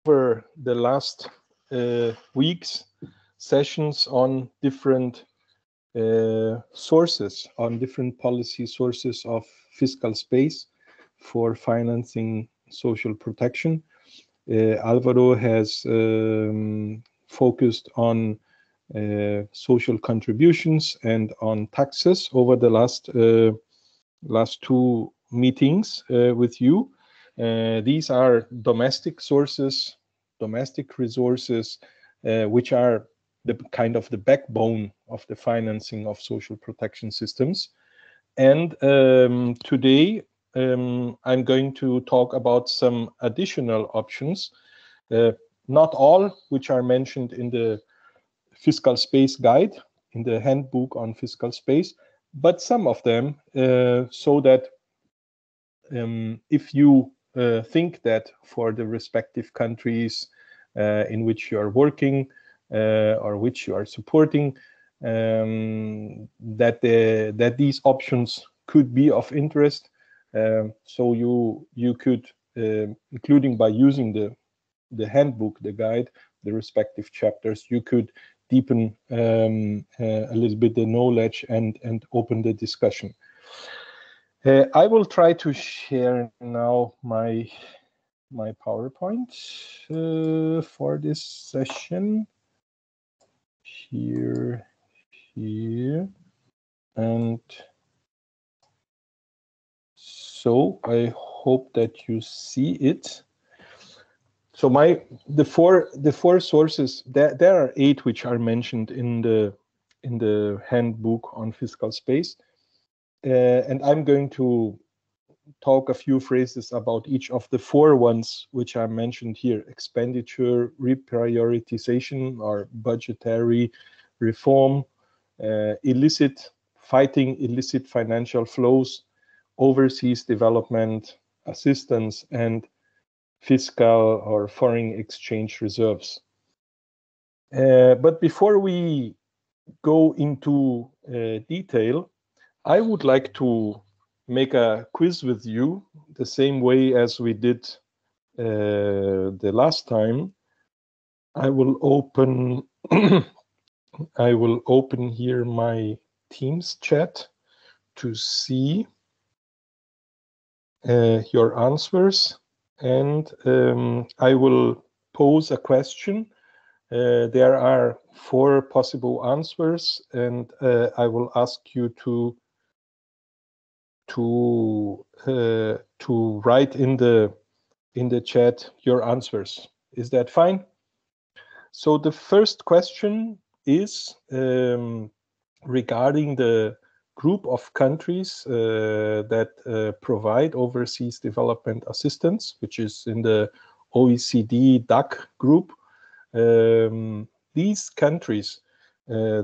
over the last weeks sessions on different sources, on different policy sources of fiscal space for financing social protection. Alvaro has focused on social contributions and on taxes over the last two meetings with you. These are domestic sources, domestic resources, which are the kind of the backbone of the financing of social protection systems. And today I'm going to talk about some additional options, not all which are mentioned in the fiscal space guide, in the handbook on fiscal space, but some of them, so that if you think that for the respective countries in which you are working or which you are supporting, that these options could be of interest, so you could, including by using the handbook, the guide, the respective chapters, you could deepen a little bit the knowledge and open the discussion. I will try to share now my PowerPoint for this session. Here, and so I hope that you see it. So the four sources, there are 8 which are mentioned in the handbook on fiscal space, and I'm going to talk a few phrases about each of the 4 ones which are mentioned here: expenditure, reprioritization or budgetary reform, illicit, fighting illicit financial flows, overseas development assistance, and fiscal or foreign exchange reserves. But before we go into detail, I would like to make a quiz with you, the same way as we did the last time. I will open here my Teams chat to see your answers. And I will pose a question. There are 4 possible answers, and I will ask you to write in the chat your answers. Is that fine? So the first question is regarding the group of countries that provide overseas development assistance, which is in the OECD DAC group. These countries,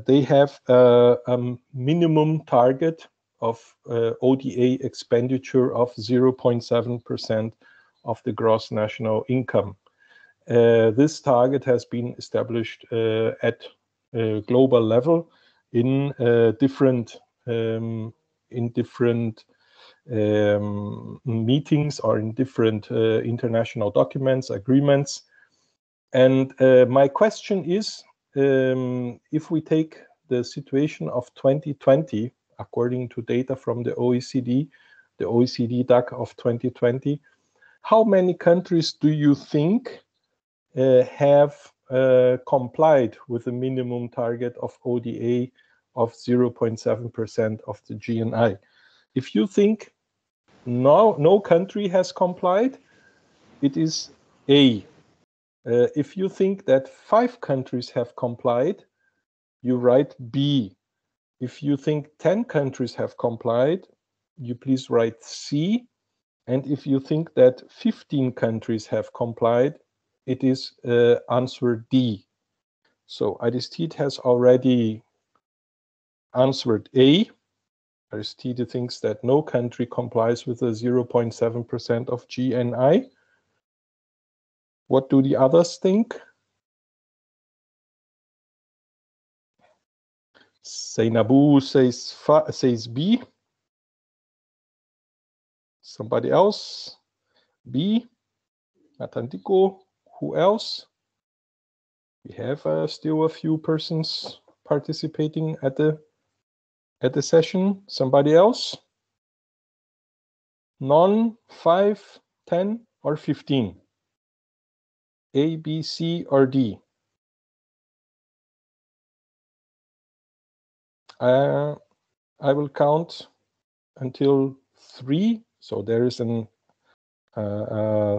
they have a minimum target of ODA expenditure of 0.7% of the gross national income. This target has been established at global level in different meetings or in different international documents, agreements. And my question is, if we take the situation of 2020, according to data from the OECD DAC of 2020, how many countries do you think have complied with the minimum target of ODA of 0.7% of the GNI? If you think no country has complied, it is A. If you think that 5 countries have complied, you write B. If you think 10 countries have complied, you please write C. And if you think that 15 countries have complied, it is answer D. So Aristide has already answered A. Aristide thinks that no country complies with the 0.7% of GNI. What do the others think? Zainabu says B. Somebody else? B. Atlantico. Who else? We have still a few persons participating at the session. Somebody else? None, 5, 10, or 15? A, B, C, or D? I will count until 3. So there is a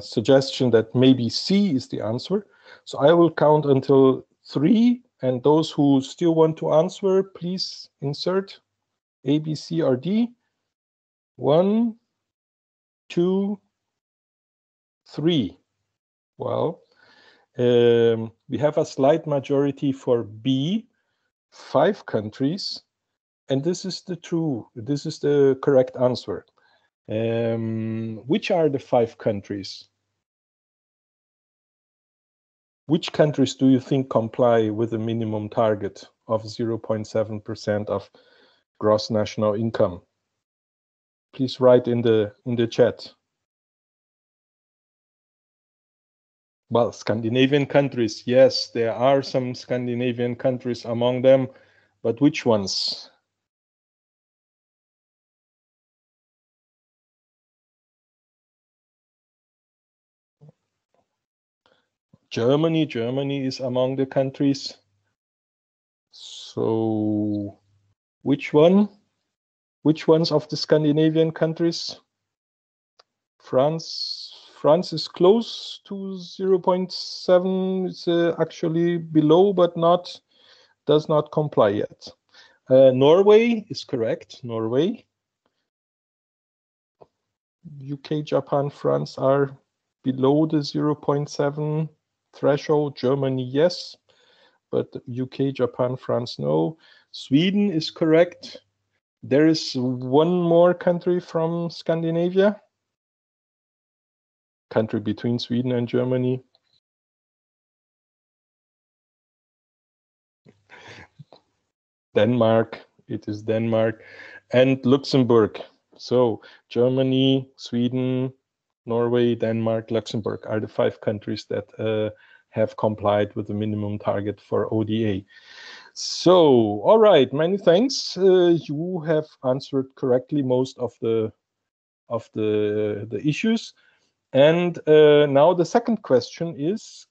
suggestion that maybe C is the answer. So I will count until 3, and those who still want to answer, please insert A, B, C, or D. 1, 2, 3. Well, we have a slight majority for B, 5 countries, and this is the correct answer. Which are the 5 countries? Which countries do you think comply with the minimum target of 0.7% of gross national income? Please write in the chat. Well, Scandinavian countries, yes, there are some Scandinavian countries among them, but which ones? Germany is among the countries. So which one? Which ones of the Scandinavian countries? France is close to 0.7. It's actually below, but does not comply yet. Norway is correct. Norway. UK, Japan, France are below the 0.7 threshold. Germany, yes, but UK, Japan, France, no. Sweden is correct. There is one more country from Scandinavia. Country between Sweden and Germany. Denmark. It is Denmark and Luxembourg. So Germany, Sweden, Norway, Denmark, Luxembourg are the 5 countries that have complied with the minimum target for ODA. So, all right, many thanks. You have answered correctly most of the issues. And now the second question is,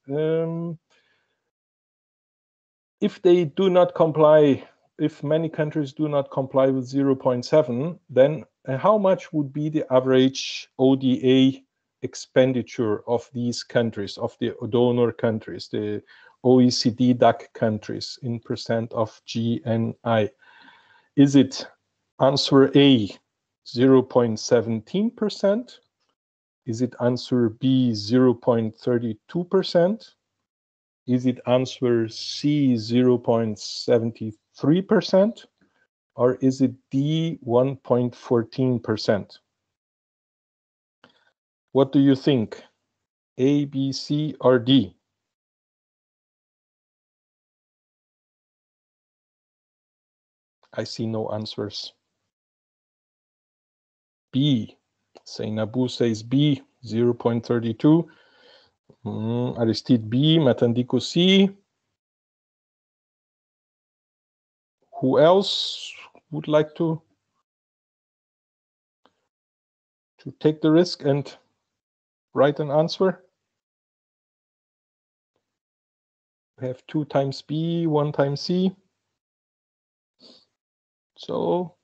if they do not comply, if many countries do not comply with 0.7, then how much would be the average ODA expenditure of these countries, of the donor countries, the OECD DAC countries in percent of GNI? Is it answer A, 0.17%? Is it answer B, 0.32%? Is it answer C, 0.73%? Or is it D, 1.14%? What do you think? A, B, C, or D? I see no answers. B. Seinabu says B, 0.32. Aristide B, Matandiku C. Who else would like to take the risk and write an answer? We have 2 times B, 1 times C. So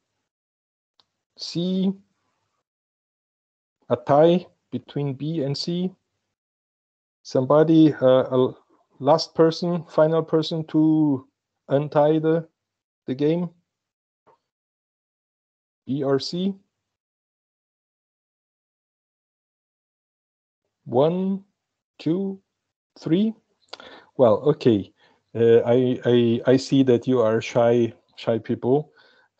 C, a tie between B and C. Somebody, a last person, final person to untie the game? B or C? 1, 2, 3. Well, okay. I see that you are shy people.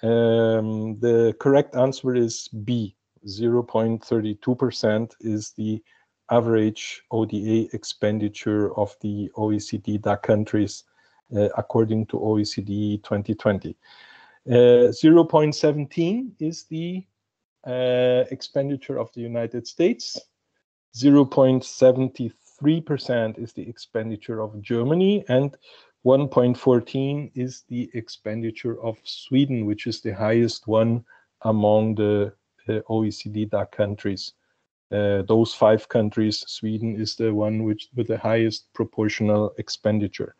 The correct answer is B. 0.32% is the average ODA expenditure of the OECD DAC countries according to OECD 2020. 0.17 is the expenditure of the United States. 0.73 1.3% is the expenditure of Germany, and 1.14 is the expenditure of Sweden, which is the highest one among the OECD DAC countries. Those 5 countries, Sweden is the one with the highest proportional expenditure.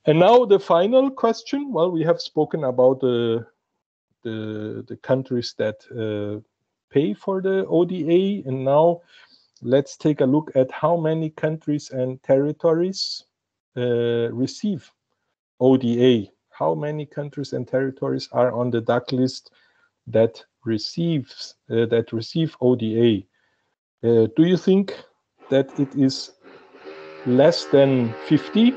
And now the final question. Well, we have spoken about the countries that pay for the ODA, and now let's take a look at how many countries and territories receive ODA. How many countries and territories are on the DAC list that receive ODA? Do you think that it is less than 50?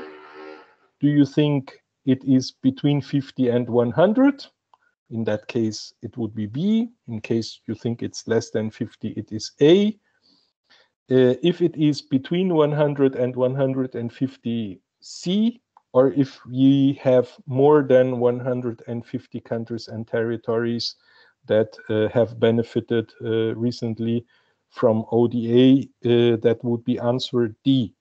Do you think it is between 50 and 100? In that case, it would be B. In case you think it's less than 50, it is A. If it is between 100 and 150, C. Or if we have more than 150 countries and territories that have benefited recently from ODA, that would be answer D.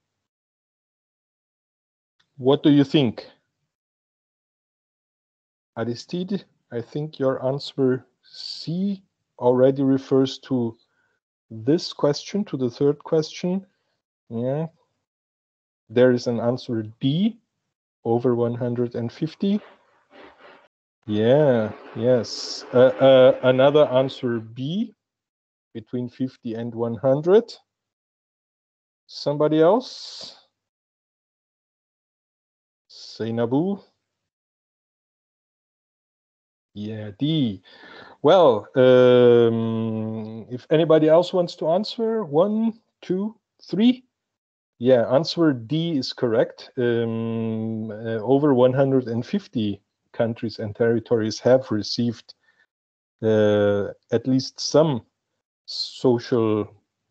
What do you think? Aristide, I think your answer C already refers to this question, to the third question. Yeah. There is an answer D, over 150. Yeah, yes. Another answer B, between 50 and 100. Somebody else? Seinabu? Yeah, D. Well, if anybody else wants to answer, 1, 2, 3. Yeah, answer D is correct. Over 150 countries and territories have received at least some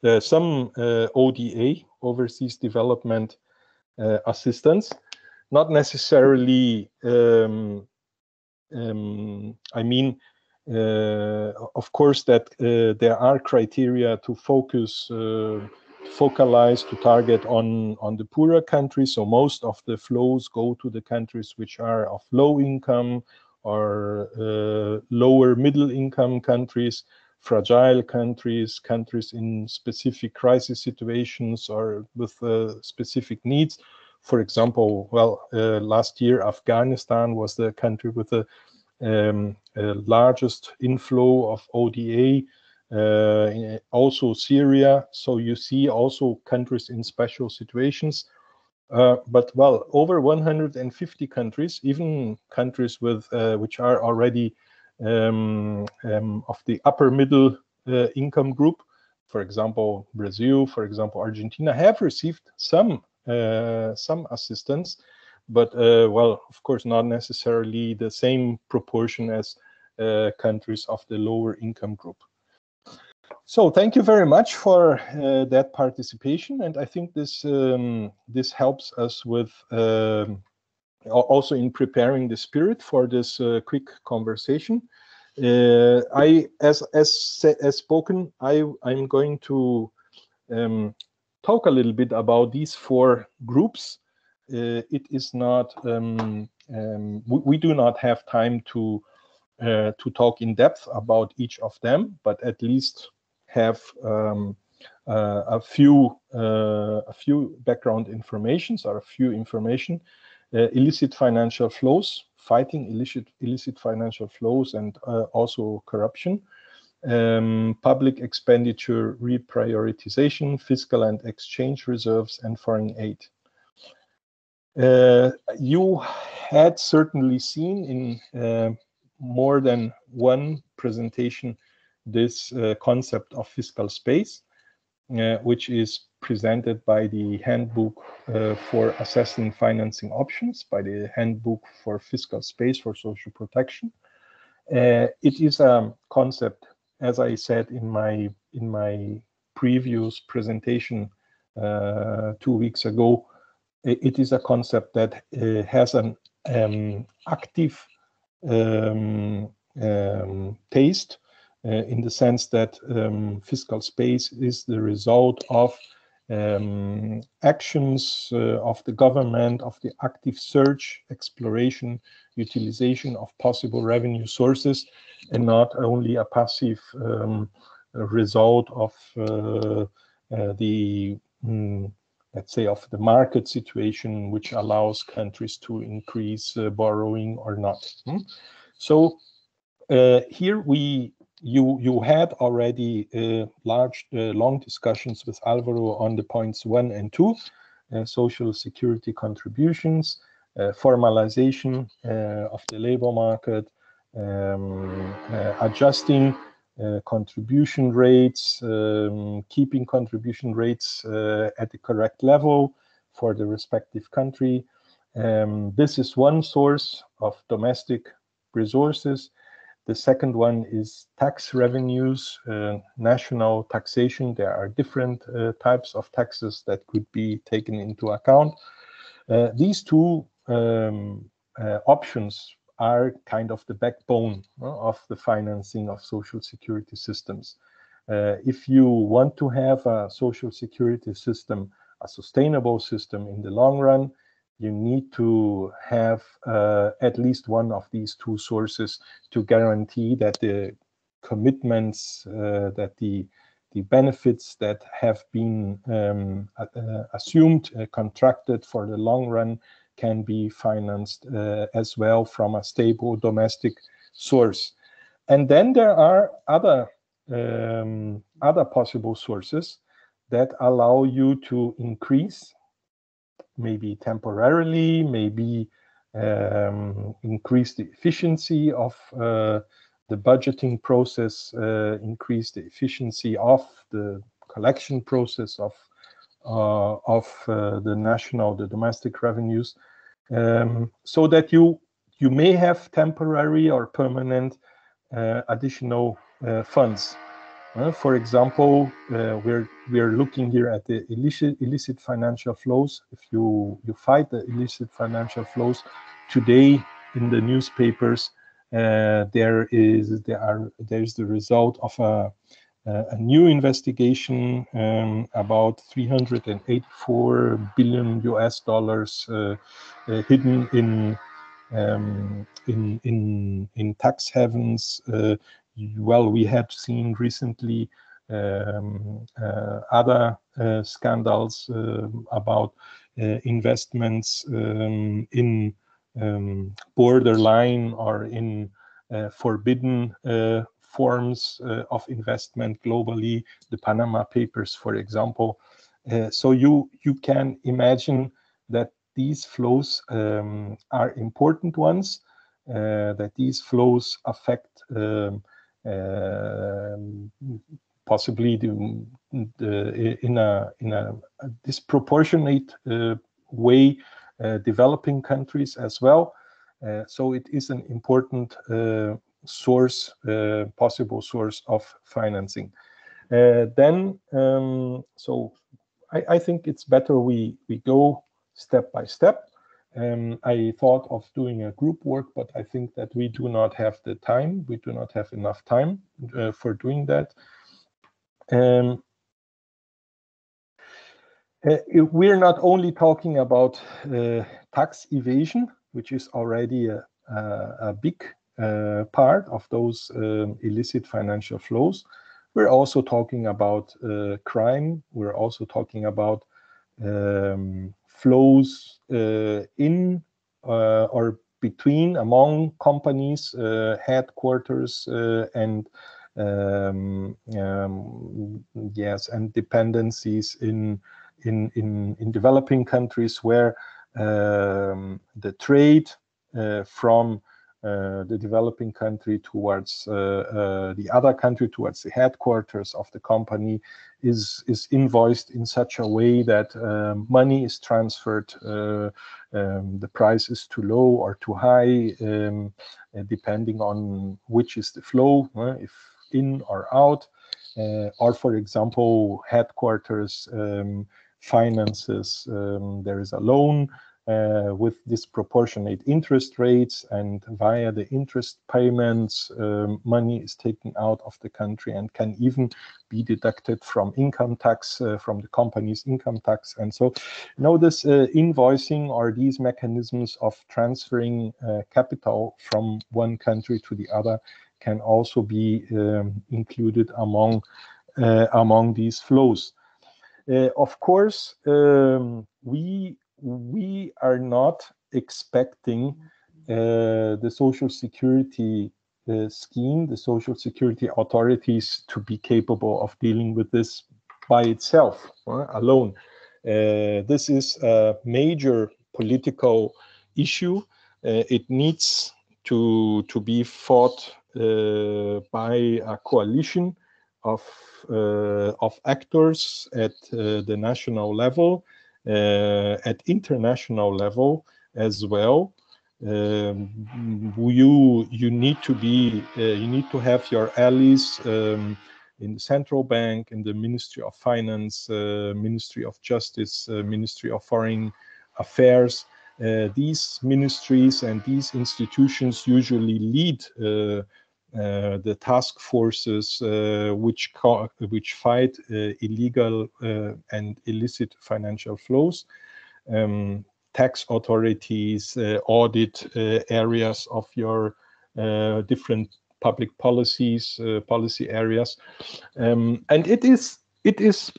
ODA, overseas development assistance. Not necessarily, I mean, of course, that there are criteria to focalize, to target on the poorer countries. So most of the flows go to the countries which are of low income or lower middle income countries, fragile countries, countries in specific crisis situations or with specific needs. For example, well, last year, Afghanistan was the country with the largest inflow of ODA, also Syria. So you see also countries in special situations. But well, over 150 countries, even countries with which are already of the upper middle income group, for example, Brazil, for example, Argentina, have received some assistance, but well, of course, not necessarily the same proportion as countries of the lower income group. So thank you very much for that participation, and I think this this helps us with also in preparing the spirit for this quick conversation. As spoken, I'm going to talk a little bit about these 4 groups. It is not we do not have time to talk in depth about each of them, but at least have a few background informations or a few information. Illicit financial flows, fighting illicit financial flows, and also corruption. Public expenditure reprioritization, fiscal and exchange reserves, and foreign aid. You had certainly seen in more than one presentation this concept of fiscal space, which is presented by the Handbook for Assessing Financing Options, by the Handbook for Fiscal Space for Social Protection. It is a concept, as I said in my previous presentation 2 weeks ago, it is a concept that has an active taste, in the sense that fiscal space is the result of actions of the government, of the active search, exploration, utilization of possible revenue sources, and not only a passive result of let's say, of the market situation, which allows countries to increase borrowing or not. So here you had already long discussions with Alvaro on the points 1 and 2, social security contributions, formalization of the labor market, adjusting contribution rates, keeping contribution rates at the correct level for the respective country. This is one source of domestic resources. The second one is tax revenues, national taxation. There are different types of taxes that could be taken into account. These two options are kind of the backbone of the financing of social security systems. If you want to have a social security system, a sustainable system in the long run, you need to have at least one of these two sources to guarantee that the commitments, that the benefits that have been assumed, contracted for the long run, can be financed as well from a stable domestic source. And then there are other possible sources that allow you to increase, maybe temporarily, maybe increase the efficiency of the budgeting process, increase the efficiency of the collection process of the domestic revenues, so that you may have temporary or permanent additional funds. For example, we're looking here at the illicit financial flows. If you fight the illicit financial flows today in the newspapers, there is the result of a new investigation about $384 billion hidden in tax havens. Well, we had seen recently other scandals about investments in borderline or in forbidden forms of investment globally, the Panama Papers, for example. So you can imagine that these flows are important ones, that these flows affect possibly in a disproportionate way developing countries as well. So it is an important source, possible source of financing. So I think it's better we go step by step. I thought of doing a group work, but I think that we do not have the time. We do not have enough time for doing that. We're not only talking about tax evasion, which is already a big part of those illicit financial flows. We're also talking about crime. We're also talking about flows in or between, among companies, headquarters, and yes, and dependencies in developing countries, where the trade from the developing country towards the other country, towards the headquarters of the company, is invoiced in such a way that money is transferred, the price is too low or too high, depending on which is the flow, if in or out, or for example, headquarters finances, there is a loan with disproportionate interest rates, and via the interest payments, money is taken out of the country and can even be deducted from income tax, from the company's income tax. And so, this invoicing, or these mechanisms of transferring capital from one country to the other, can also be included among these flows. Of course, we are not expecting the Social Security scheme, the Social Security authorities, to be capable of dealing with this by itself, alone. This is a major political issue. It needs to be fought by a coalition of actors at the national level, at international level as well. You need to have your allies in the central bank, in the Ministry of Finance, Ministry of Justice, Ministry of Foreign Affairs. These ministries and these institutions usually lead the task forces which fight illegal and illicit financial flows. Tax authorities audit areas of your different public policies, policy areas, and it is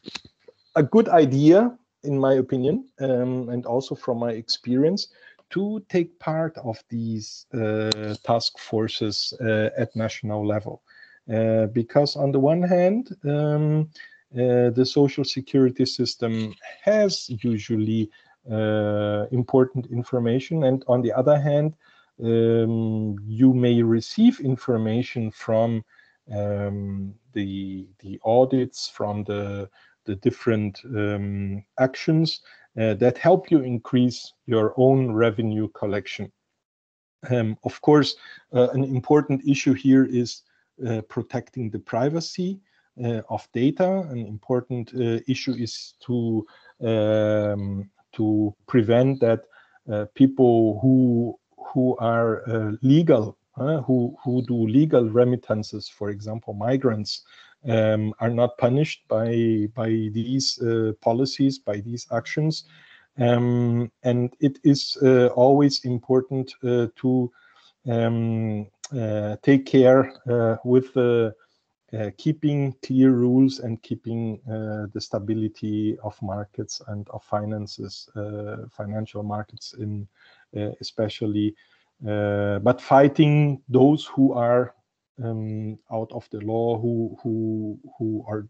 a good idea, in my opinion, and also from my experience, to take part of these task forces at national level. Because on the one hand, the Social Security system has usually important information, and on the other hand, you may receive information from the audits, from the different actions that help you increase your own revenue collection. Of course, an important issue here is protecting the privacy of data. An important issue is to prevent that people who are legal, who do legal remittances, for example, migrants, are not punished by these policies, by these actions. And it is always important to take care with keeping clear rules and keeping the stability of markets and of finances, financial markets in especially, but fighting those who are out of the law, who are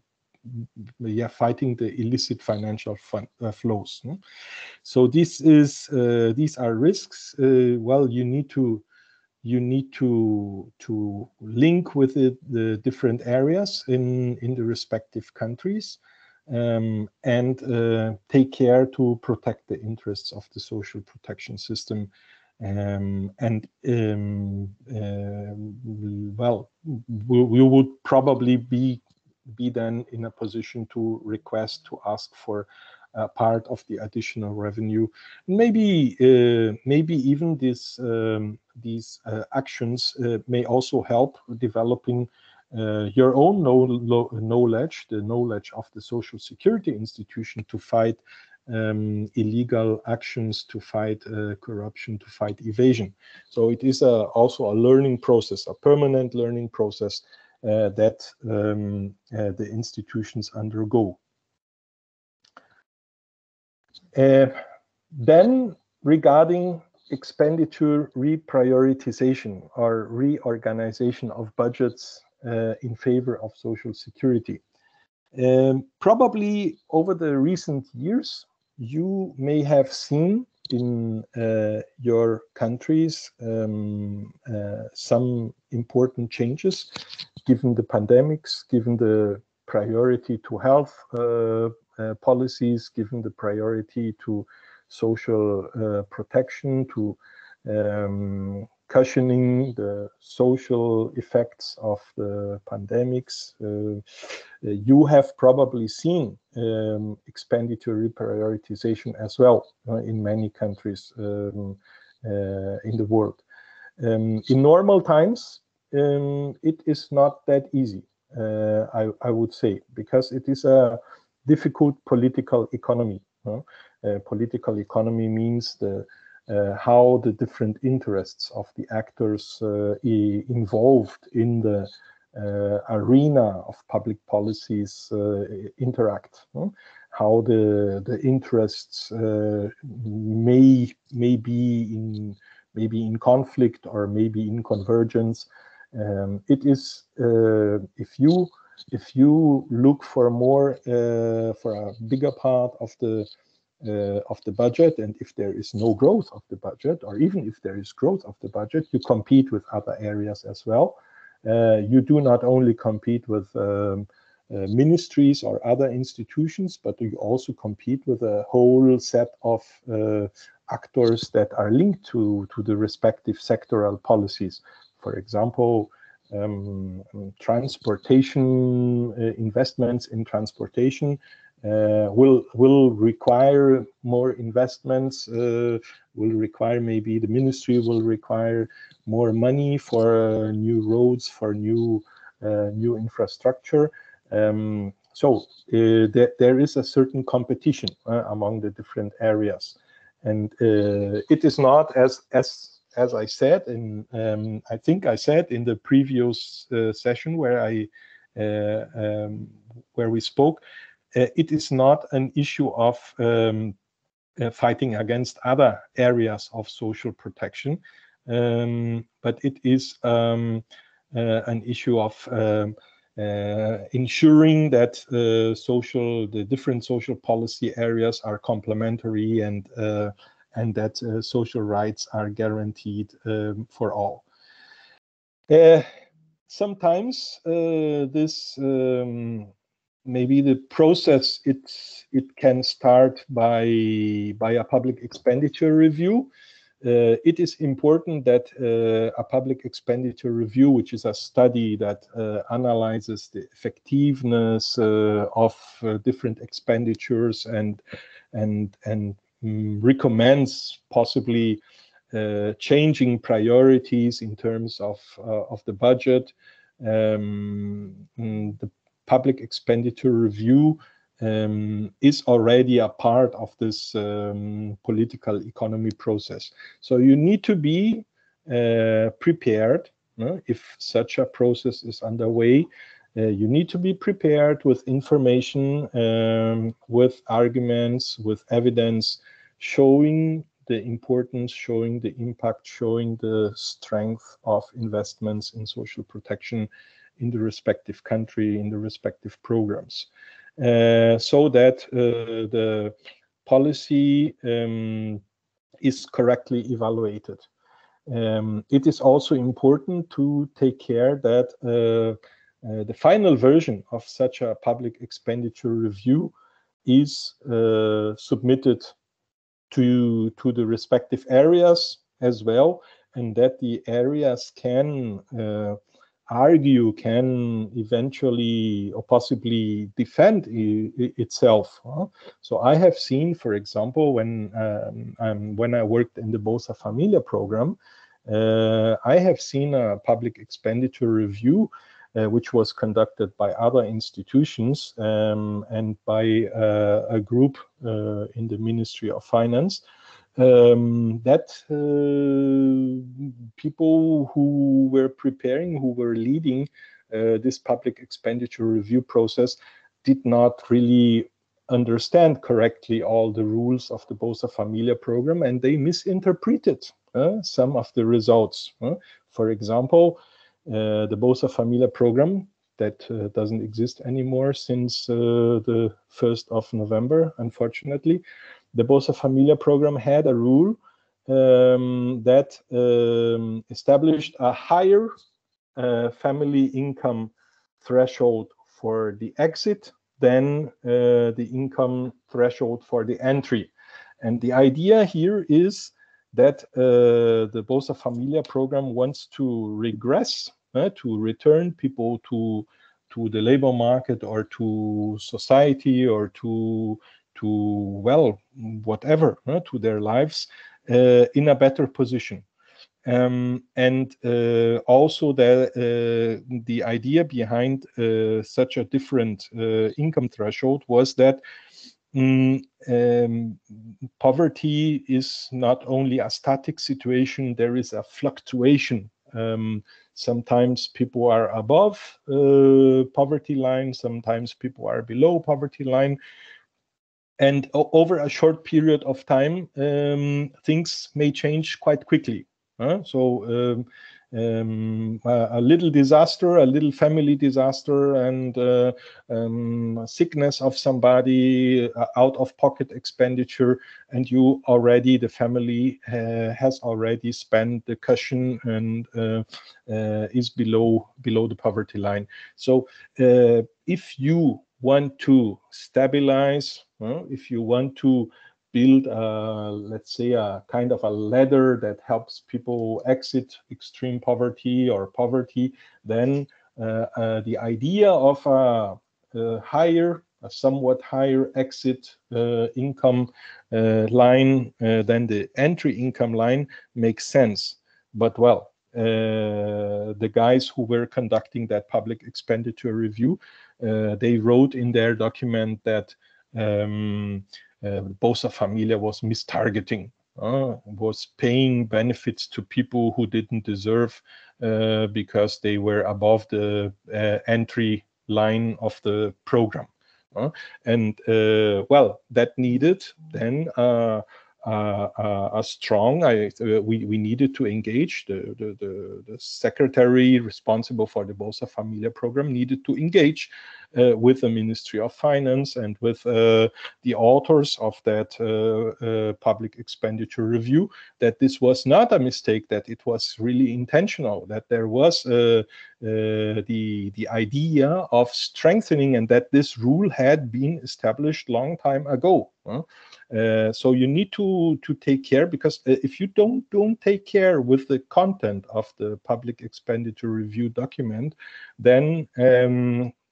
fighting the illicit financial flows. So these are risks. Well, you need to link with the different areas in the respective countries, and take care to protect the interests of the social protection system. Well, we would probably be then in a position to request, to ask for part of the additional revenue. Maybe even these actions may also help developing your own knowledge, the knowledge of the Social Security institution, to fight illegal actions, to fight corruption, to fight evasion. So it is also a learning process, a permanent learning process that the institutions undergo. Then, regarding expenditure reprioritization or reorganization of budgets in favor of Social Security. Probably over the recent years, you may have seen in your countries some important changes, given the pandemics, given the priority to health policies, given the priority to social protection, to cushioning the social effects of the pandemics. You have probably seen expenditure reprioritization as well in many countries in the world. In normal times, it is not that easy, I would say, because it is a difficult political economy. Political economy means how the different interests of the actors involved in the arena of public policies interact. How the interests may be in conflict or maybe in convergence. It is if you look for more for a bigger part of the budget, and if there is no growth of the budget, or even if there is growth of the budget, you compete with other areas as well. You do not only compete with ministries or other institutions, but you also compete with a whole set of actors that are linked to the respective sectoral policies. For example, transportation, investments in transportation will require more investments, will require, maybe the ministry will require more money for new roads, for new infrastructure. So there is a certain competition among the different areas, and it is not as I said in I think I said in the previous session where we spoke. It is not an issue of fighting against other areas of social protection, but it is an issue of ensuring that the different social policy areas are complementary, and that social rights are guaranteed for all. Sometimes this maybe the process it can start by a public expenditure review. It is important that a public expenditure review, which is a study that analyzes the effectiveness of different expenditures and recommends possibly changing priorities in terms of the budget. The public expenditure review is already a part of this political economy process. So you need to be prepared if such a process is underway. You need to be prepared with information, with arguments, with evidence, showing the importance, showing the impact, showing the strength of investments in social protection in the respective country, in the respective programs, so that the policy is correctly evaluated. It is also important to take care that the final version of such a public expenditure review is submitted to the respective areas as well, and that the areas can argue, can eventually or possibly defend itself. So I have seen, for example, when I worked in the Bolsa Familia program, I have seen a public expenditure review which was conducted by other institutions and by a group in the Ministry of Finance, that people who were preparing, who were leading this public expenditure review process did not really understand correctly all the rules of the Bolsa Familia program, and they misinterpreted some of the results. For example, the Bolsa Familia program that doesn't exist anymore since the 1st of November, unfortunately. The Bolsa Familia program had a rule that established a higher family income threshold for the exit than the income threshold for the entry. And the idea here is that the Bolsa Familia program wants to regress, to return people to the labor market or to society or to well, whatever, to their lives in a better position. And also the idea behind such a different income threshold was that poverty is not only a static situation, there is a fluctuation. Sometimes people are above poverty line, sometimes people are below poverty line. And over a short period of time, things may change quite quickly. So a little disaster, a little family disaster, and sickness of somebody, out-of-pocket expenditure, and the family has already spent the cushion and is below the poverty line. So if you want to stabilize, if you want to build, let's say, a kind of a ladder that helps people exit extreme poverty or poverty, then the idea of a somewhat higher exit income line than the entry income line makes sense. But well, the guys who were conducting that public expenditure review, they wrote in their document that Bolsa Familia was mistargeting, was paying benefits to people who didn't deserve because they were above the entry line of the program. And well, that needed then a strong, we needed to engage the secretary responsible for the Bolsa Familia program needed to engage with the Ministry of Finance and with the authors of that public expenditure review, that this was not a mistake, that it was really intentional, that there was the idea of strengthening, and that this rule had been established long time ago. So you need to take care, because if you don't take care with the content of the public expenditure review document, then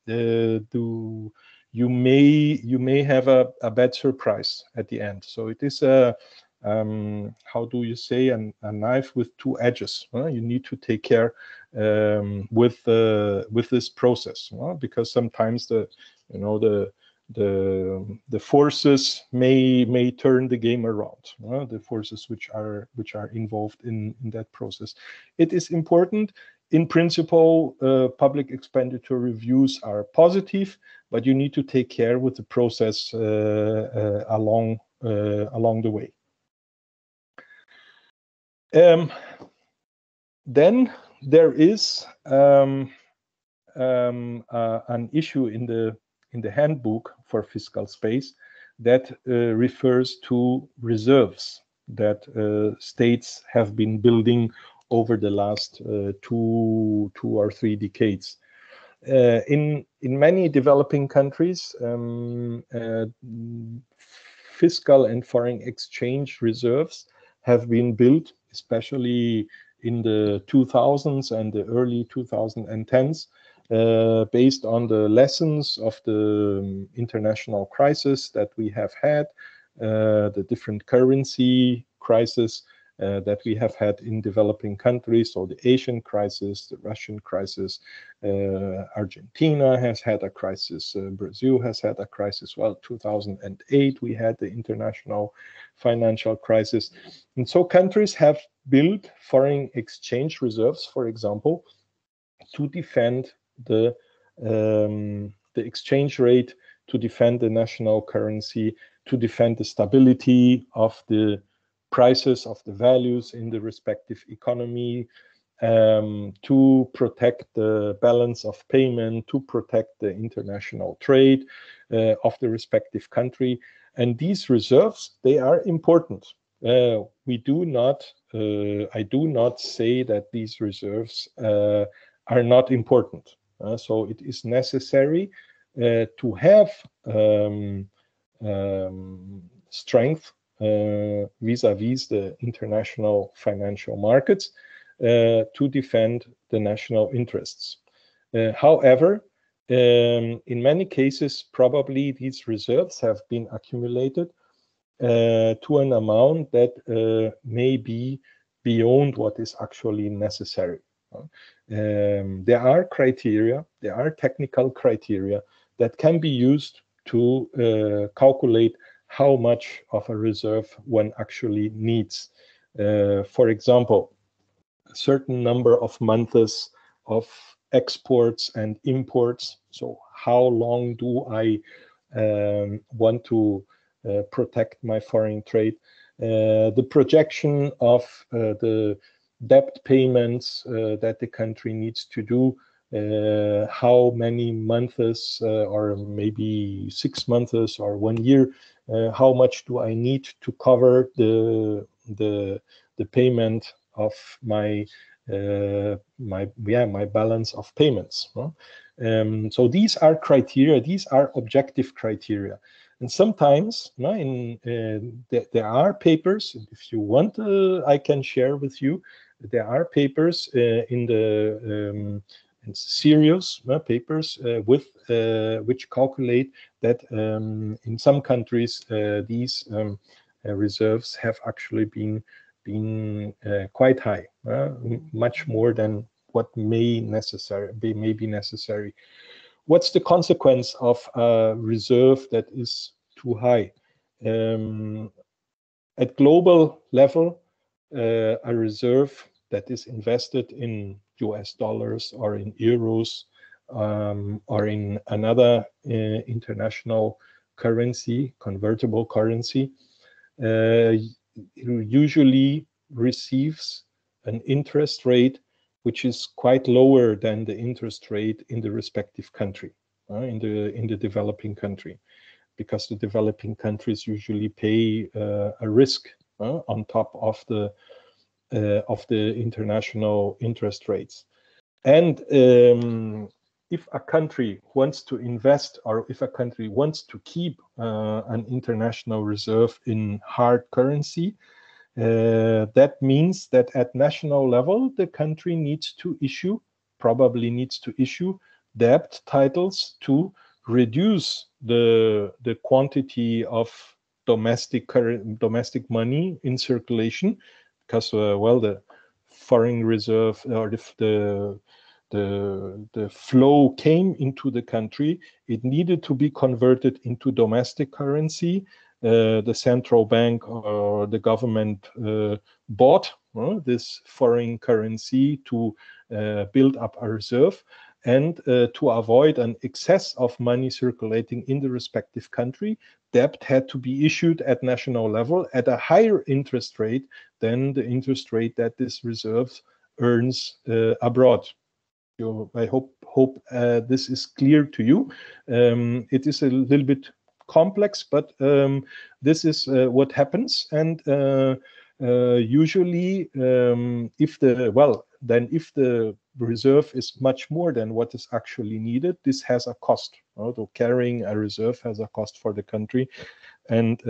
you may have a bad surprise at the end. So it is a how do you say, a knife with two edges. You need to take care with this process, because sometimes the forces may turn the game around, the forces which are involved in that process. It is important. In principle, public expenditure reviews are positive, but you need to take care with the process along the way. Then there is an issue in the handbook for fiscal space that refers to reserves that states have been building over the last two or three decades. In many developing countries, fiscal and foreign exchange reserves have been built, especially in the 2000s and the early 2010s, based on the lessons of the international crisis that we have had, the different currency crisis that we have had in developing countries, so the Asian crisis, the Russian crisis, Argentina has had a crisis, Brazil has had a crisis. Well, 2008 we had the international financial crisis. And so countries have built foreign exchange reserves, for example, to defend the exchange rate, to defend the national currency, to defend the stability of the prices, of the values in the respective economy, to protect the balance of payment, to protect the international trade of the respective country. And these reserves, they are important. I do not say that these reserves are not important. So it is necessary to have strength vis-a-vis the international financial markets to defend the national interests. However, in many cases, probably these reserves have been accumulated to an amount that may be beyond what is actually necessary. There are criteria, there are technical criteria that can be used to calculate how much of a reserve one actually needs. For example, a certain number of months of exports and imports. So how long do I want to protect my foreign trade? The projection of the debt payments that the country needs to do, how many months or maybe 6 months or 1 year, how much do I need to cover the payment of my my balance of payments. So these are criteria, these are objective criteria. And sometimes there are papers, if you want, I can share with you. There are papers in the serious papers with which calculate that in some countries these reserves have actually been quite high, much more than what may be necessary. What's the consequence of a reserve that is too high? At global level, a reserve that is invested in US dollars or in euros or in another international currency, convertible currency, usually receives an interest rate which is quite lower than the interest rate in the respective country, in the developing country, because the developing countries usually pay a risk on top of the international interest rates. And if a country wants to invest, or if a country wants to keep an international reserve in hard currency, that means that at national level, the country probably needs to issue debt titles to reduce the quantity of domestic money in circulation, because well, the foreign reserve or the flow came into the country, it needed to be converted into domestic currency. The central bank or the government bought this foreign currency to build up a reserve, and to avoid an excess of money circulating in the respective country, debt had to be issued at national level at a higher interest rate than the interest rate that this reserve earns abroad. I hope this is clear to you. It is a little bit complex, but this is what happens. And usually, if the reserve is much more than what is actually needed, this has a cost. So carrying a reserve has a cost for the country, and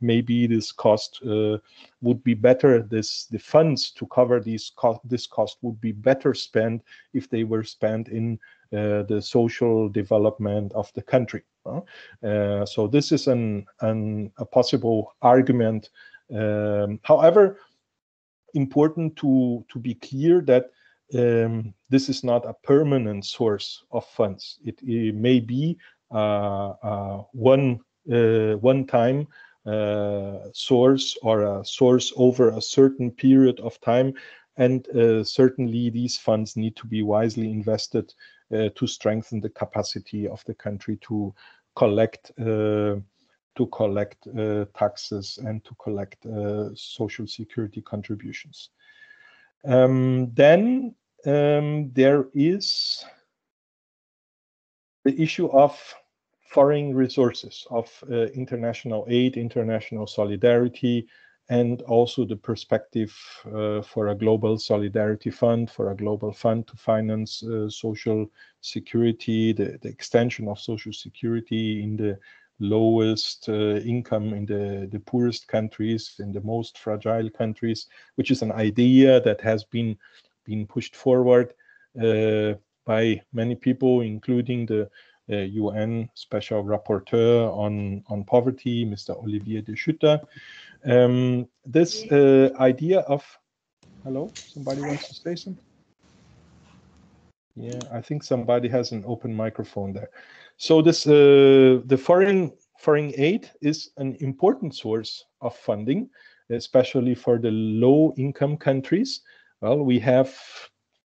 maybe this cost would be better. The funds to cover this cost would be better spent if they were spent in the social development of the country. So this is a possible argument. However, important to be clear that this is not a permanent source of funds. It may be one-time source, or a source over a certain period of time, and certainly these funds need to be wisely invested to strengthen the capacity of the country to collect taxes and to collect social security contributions. Then there is the issue of foreign resources, of international aid, international solidarity, and also the perspective for a global solidarity fund, for a global fund to finance social security, the extension of social security in the lowest income in the poorest countries, in the most fragile countries, which is an idea that has been pushed forward by many people, including the UN Special Rapporteur on Poverty, Mr. Olivier de Schutter. This idea of, hello, somebody wants to say something? Yeah, I think somebody has an open microphone there. So this the foreign aid is an important source of funding, especially for the low-income countries. Well, we have,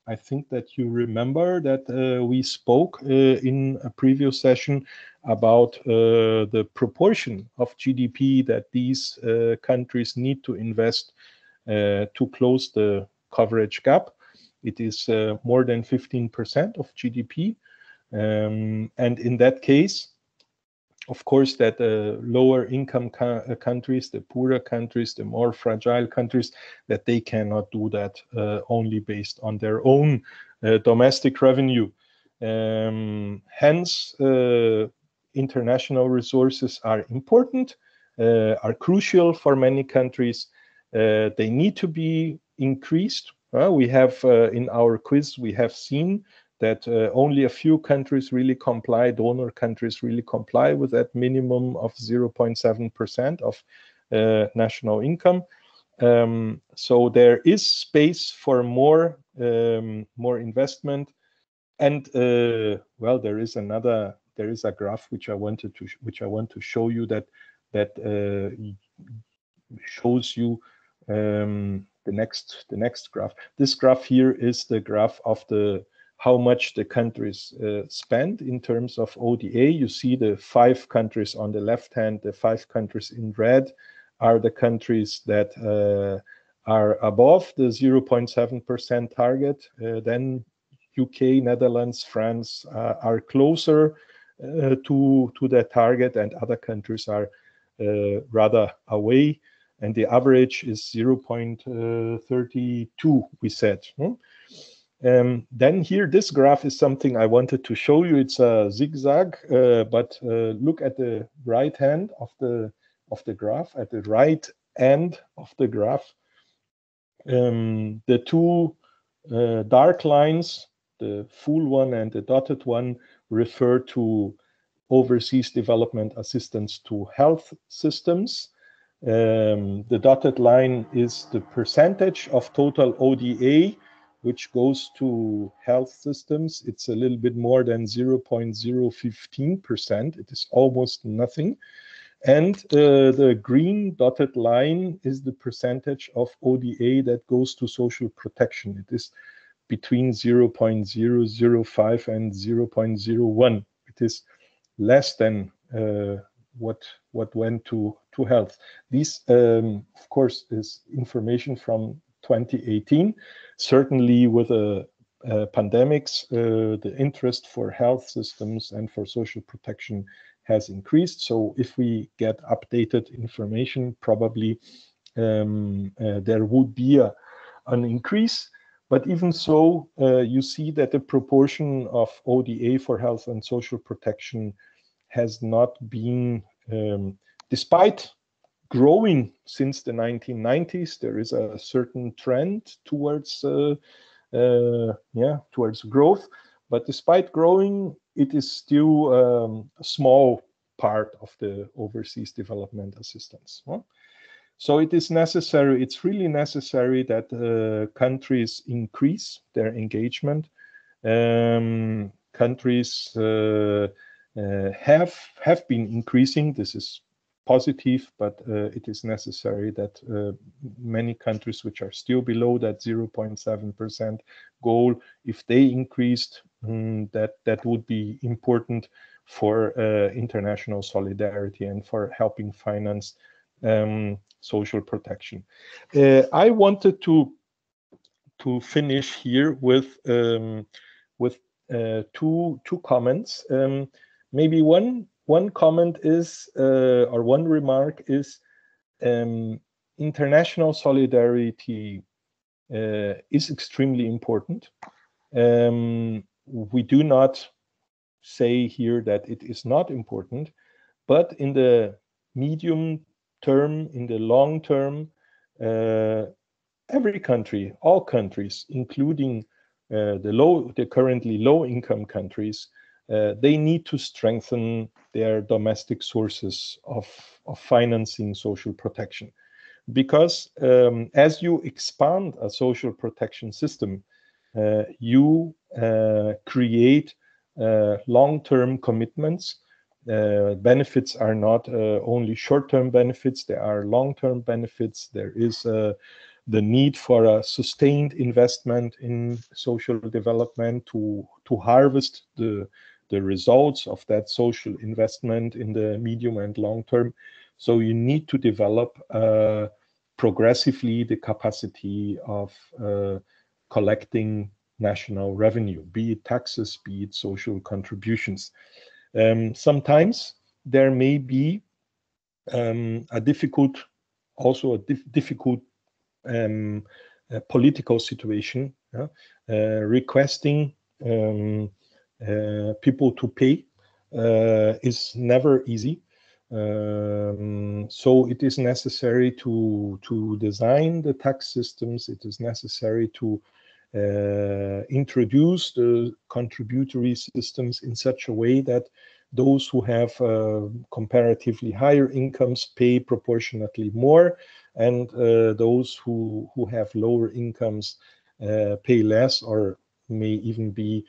I think that you remember that we spoke in a previous session about the proportion of GDP that these countries need to invest to close the coverage gap. It is more than 15% of GDP. And in that case, of course, that lower income countries, the poorer countries, the more fragile countries, that they cannot do that only based on their own domestic revenue. Hence, international resources are important, are crucial for many countries. They need to be increased. We have in our quiz, we have seen that only a few countries really comply, donor countries really comply with that minimum of 0.7% of national income. So there is space for more investment. And well, there is a graph which I want to show you that shows you the next graph. This graph here is the graph of how much the countries spend in terms of ODA. You see the 5 countries on the left hand, the 5 countries in red are the countries that are above the 0.7% target. Then UK, Netherlands, France are closer to that target, and other countries are rather away. And the average is 0.32, we said. Then here, this graph is something I wanted to show you. It's a zigzag, but look at the right hand of the graph. At the right end of the graph, the 2 dark lines, the full one and the dotted one, refer to overseas development assistance to health systems. The dotted line is the percentage of total ODA which goes to health systems. It's a little bit more than 0.015%. It is almost nothing. And the green dotted line is the percentage of ODA that goes to social protection. It is between 0.005 and 0.01. It is less than what went to health. This, of course, is information from 2018. Certainly with pandemics, the interest for health systems and for social protection has increased. So if we get updated information, probably there would be an increase. But even so, you see that the proportion of ODA for health and social protection has not been, despite growing since the 1990s, there is a certain trend towards growth. But despite growing, it is still a small part of the overseas development assistance. So it is necessary, it's really necessary that countries increase their engagement. Countries have been increasing. This is positive, but it is necessary that many countries which are still below that 0.7% goal, if they increased, that would be important for international solidarity and for helping finance social protection. I wanted to finish here with two comments. Maybe one comment is, or one remark is, international solidarity is extremely important. We do not say here that it is not important, But in the medium term, in the long term, every country, all countries, including the currently low-income countries, they need to strengthen their domestic sources of financing social protection. Because as you expand a social protection system, you create long-term commitments. Benefits are not only short-term benefits, there are long-term benefits. There is the need for a sustained investment in social development to harvest the results of that social investment in the medium and long term. So you need to develop progressively the capacity of collecting national revenue, be it taxes, be it social contributions. Sometimes there may be a difficult political situation, requesting people to pay is never easy. So it is necessary to design the tax systems. It is necessary to introduce the contributory systems in such a way that those who have comparatively higher incomes pay proportionately more, and those who have lower incomes pay less, or may even be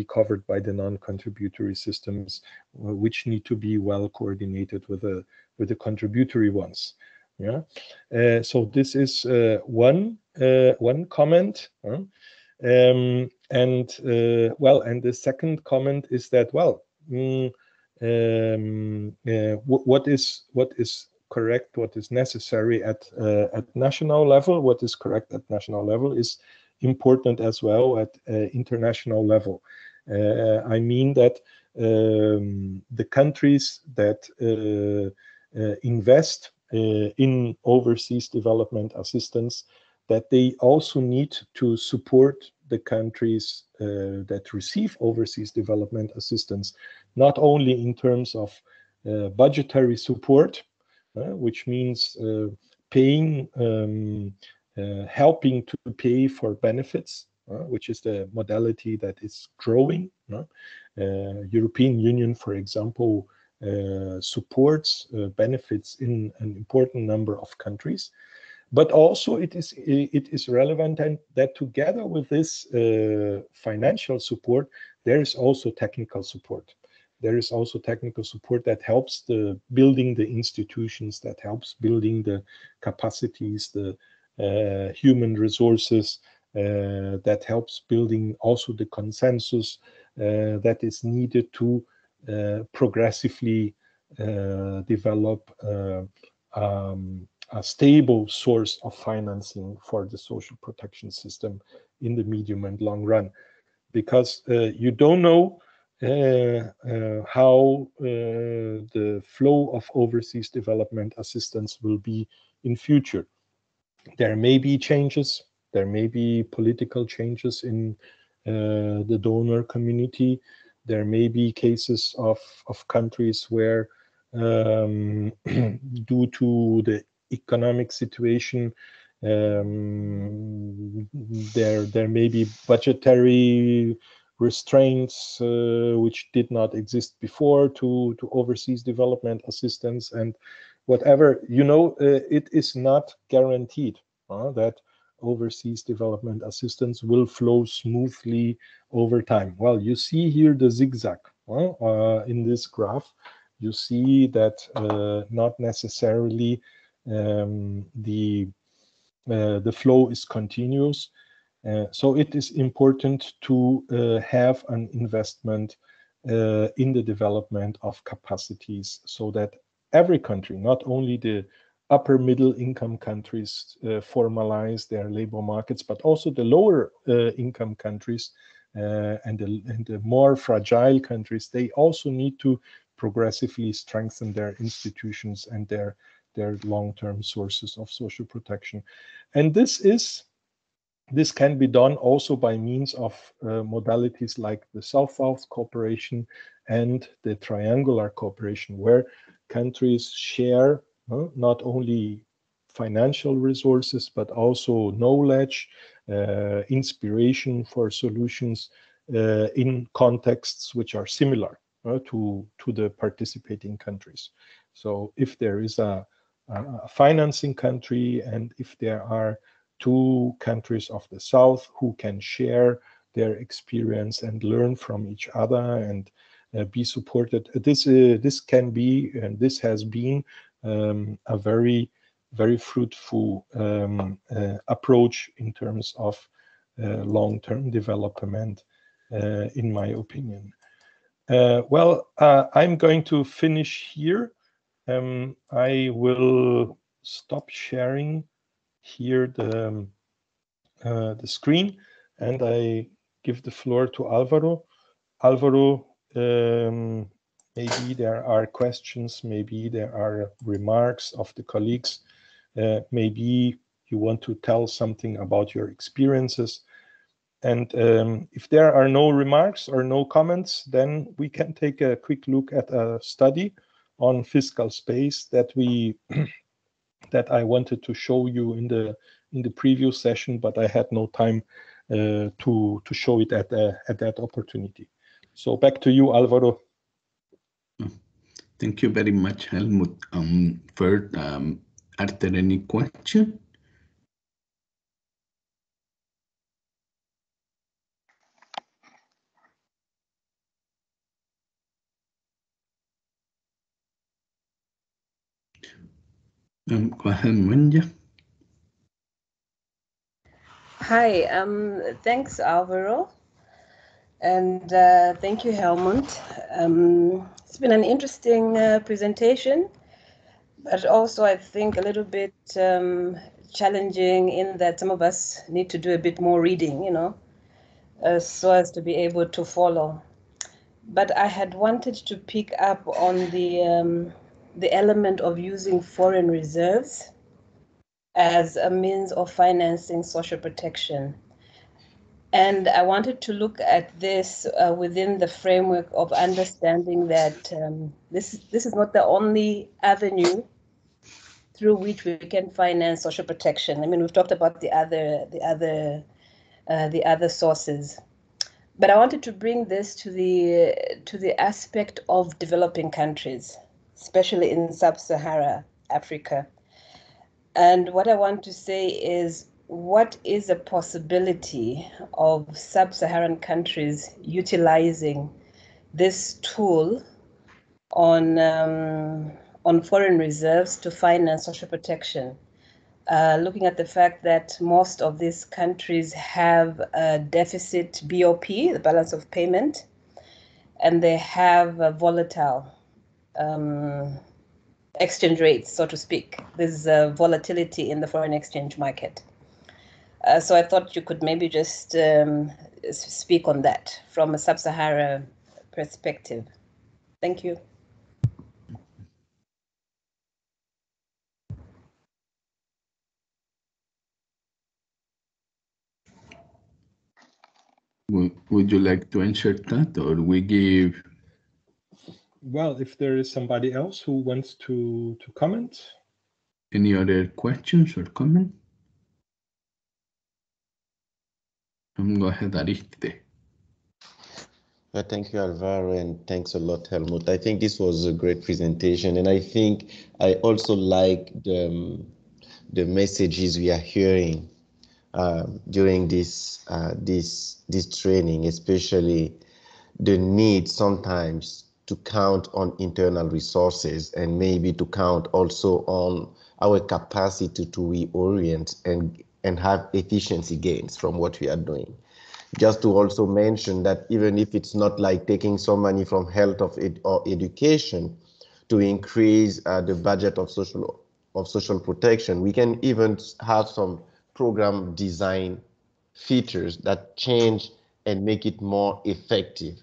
covered by the non-contributory systems, which need to be well coordinated with the contributory ones. Yeah. So this is one comment. And the second comment is that, well, what is correct, what is necessary at national level, what is correct at national level is important as well at international level. I mean that the countries that invest in overseas development assistance, that they also need to support the countries that receive overseas development assistance, not only in terms of budgetary support, which means paying, helping to pay for benefits, which is the modality that is growing. European Union, for example, supports benefits in an important number of countries. But also it is relevant and that together with this financial support, there is also technical support. There is also technical support that helps building the institutions, that helps building the capacities, the human resources, that helps building also the consensus that is needed to progressively develop a stable source of financing for the social protection system in the medium and long run, because you don't know how the flow of overseas development assistance will be in future. There may be changes, there may be political changes in the donor community. There may be cases of countries where due to the economic situation, there may be budgetary restraints which did not exist before to overseas development assistance, and whatever, it is not guaranteed that overseas development assistance will flow smoothly over time. Well, you see here the zigzag in this graph. You see that not necessarily the flow is continuous. So it is important to have an investment in the development of capacities, so that every country, not only the upper middle income countries, formalize their labor markets, but also the lower income countries and the more fragile countries, they also need to progressively strengthen their institutions and their long-term sources of social protection. And this can be done also by means of modalities like the South-South cooperation and the triangular cooperation, where countries share not only financial resources, but also knowledge, inspiration for solutions in contexts which are similar to the participating countries. So if there is a financing country, and if there are two countries of the South who can share their experience and learn from each other and be supported, this can be, and this has been a very fruitful approach in terms of long-term development, in my opinion. Well, I'm going to finish here. I will stop sharing here the screen, and I give the floor to Alvaro. Alvaro, maybe there are questions, maybe there are remarks of the colleagues. Maybe you want to tell something about your experiences. And if there are no remarks or no comments, then we can take a quick look at a study on fiscal space that that I wanted to show you in the previous session, but I had no time to show it at that opportunity. So back to you, Alvaro. Thank you very much, Helmut. First, are there any questions? Go ahead, Manja. Hi, thanks, Alvaro. And thank you, Helmut. It's been an interesting presentation, but also I think a little bit challenging in that some of us need to do a bit more reading, you know, so as to be able to follow. But I had wanted to pick up on the element of using foreign reserves as a means of financing social protection. And I wanted to look at this within the framework of understanding that this is not the only avenue through which we can finance social protection. I mean, we've talked about the other sources, but I wanted to bring this to the aspect of developing countries, especially in sub-Saharan Africa. And what I want to say is, what is a possibility of sub-Saharan countries utilizing this tool on foreign reserves to finance social protection? Looking at the fact that most of these countries have a deficit BOP, the balance of payment, and they have a volatile exchange rates, so to speak. There's volatility in the foreign exchange market. So I thought you could maybe just speak on that from a sub-Saharan perspective. Thank you. Would you like to answer that, or we give? Well, if there is somebody else who wants to comment. Any other questions or comments? Go ahead, Ariste. Thank you, Alvaro, and thanks a lot, Helmut. I think this was a great presentation, and I think I also like the messages we are hearing during this training, especially the need sometimes to count on internal resources and maybe to count also on our capacity to reorient and have efficiency gains from what we are doing. Just to also mention that even if it's not like taking some money from health or education to increase the budget of social protection, we can even have some program design features that change and make it more effective.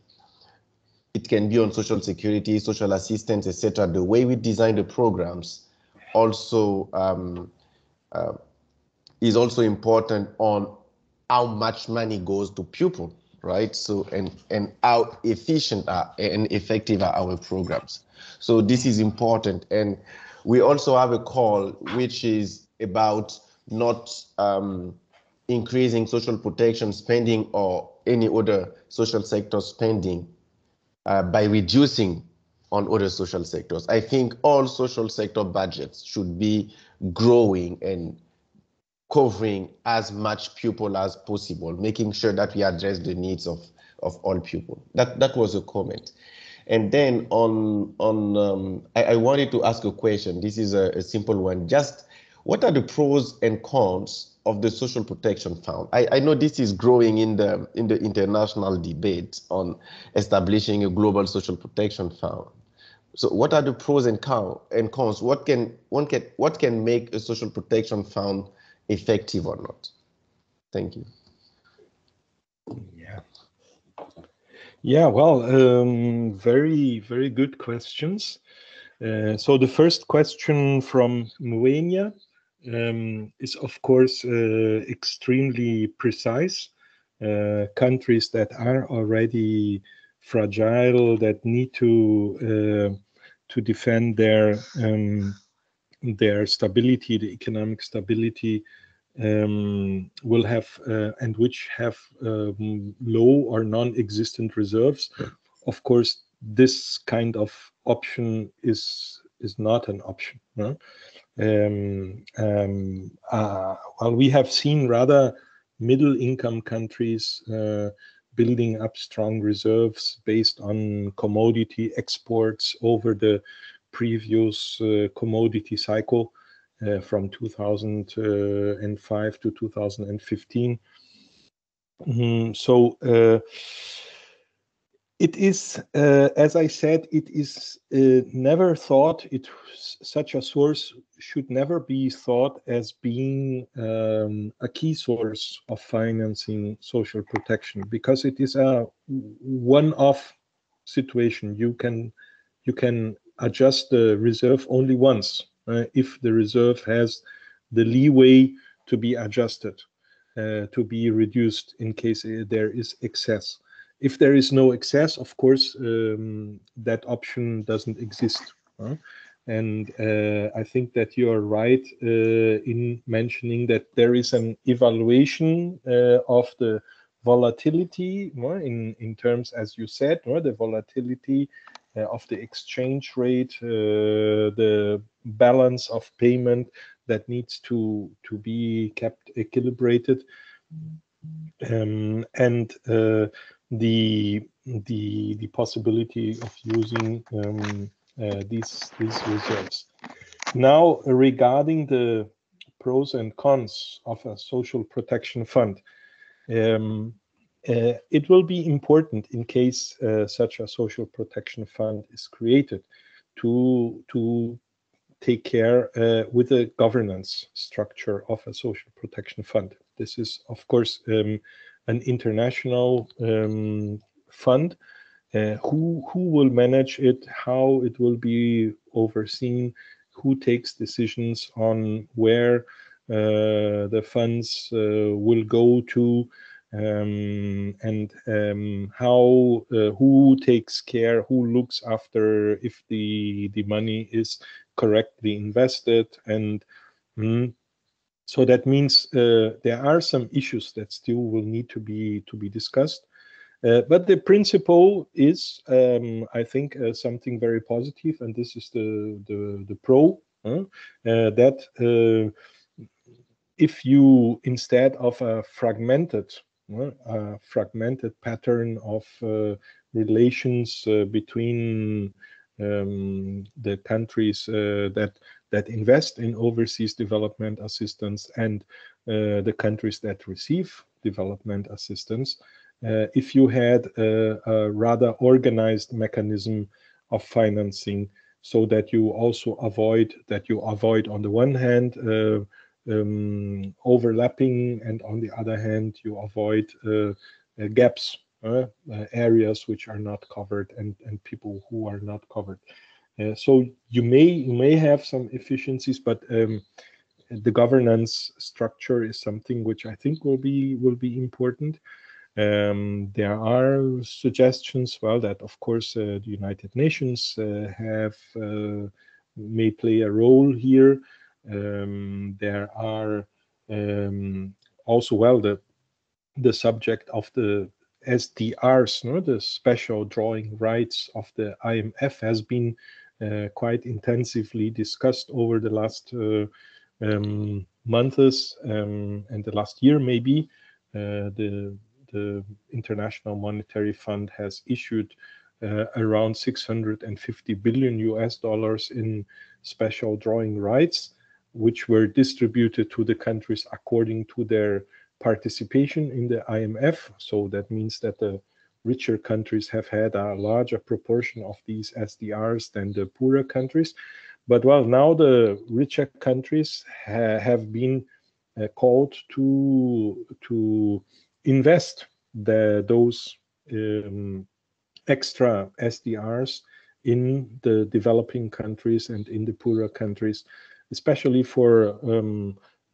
It can be on social security, social assistance, etc. The way we design the programs also is also important on how much money goes to pupil, right? So and how efficient and effective are our programs. So this is important. And we also have a call which is about not increasing social protection spending or any other social sector spending by reducing on other social sectors. I think all social sector budgets should be growing and covering as much people as possible, making sure that we address the needs of all people. That was a comment. And then I wanted to ask a question. This is a simple one. Just what are the pros and cons of the social protection fund? I know this is growing in the international debate on establishing a global social protection fund. So what are the pros and cons? What can make a social protection fund effective or not? Thank you. Yeah, well, very, very good questions. So the first question from Muenia is, of course, extremely precise. Countries that are already fragile, that need to defend their stability, the economic stability, will have and which have low or non-existent reserves. Of course, this kind of option is not an option. No? Well, we have seen rather middle-income countries building up strong reserves based on commodity exports over the previous commodity cycle. From 2005 to 2015. So it is, as I said, it is never thought, such a source should never be thought as being a key source of financing social protection, because it is a one-off situation. You can adjust the reserve only once. If the reserve has the leeway to be adjusted, to be reduced in case there is excess. If there is no excess, of course, that option doesn't exist. And I think that you are right in mentioning that there is an evaluation of the volatility in terms, as you said, the volatility of the exchange rate, the balance of payment that needs to be kept equilibrated, and the possibility of using these reserves. Now, regarding the pros and cons of a social protection fund, it will be important in case such a social protection fund is created to take care with the governance structure of a social protection fund. This is, of course, an international fund. Who will manage it, how it will be overseen, who takes decisions on where the funds will go to, and how, who takes care, who looks after if the money is correctly invested. And so that means there are some issues that still will need to be discussed. But the principle is, I think, something very positive, and this is the pro, that if you, instead of a fragmented pattern of relations between the countries that invest in overseas development assistance and the countries that receive development assistance, if you had a rather organized mechanism of financing, so that you also avoid on the one hand overlapping, and on the other hand you avoid gaps, areas which are not covered, and people who are not covered. So you may have some efficiencies, but the governance structure is something which I think will be important. There are suggestions, well, that of course the United Nations may play a role here. There are also, well, the subject of the SDRs, no, the special drawing rights of the IMF, has been quite intensively discussed over the last months and the last year maybe. The International Monetary Fund has issued around 650 billion US dollars in special drawing rights, which were distributed to the countries according to their participation in the IMF. So that means that the richer countries have had a larger proportion of these SDRs than the poorer countries. But well, now the richer countries have been called to invest those extra SDRs in the developing countries and in the poorer countries, especially for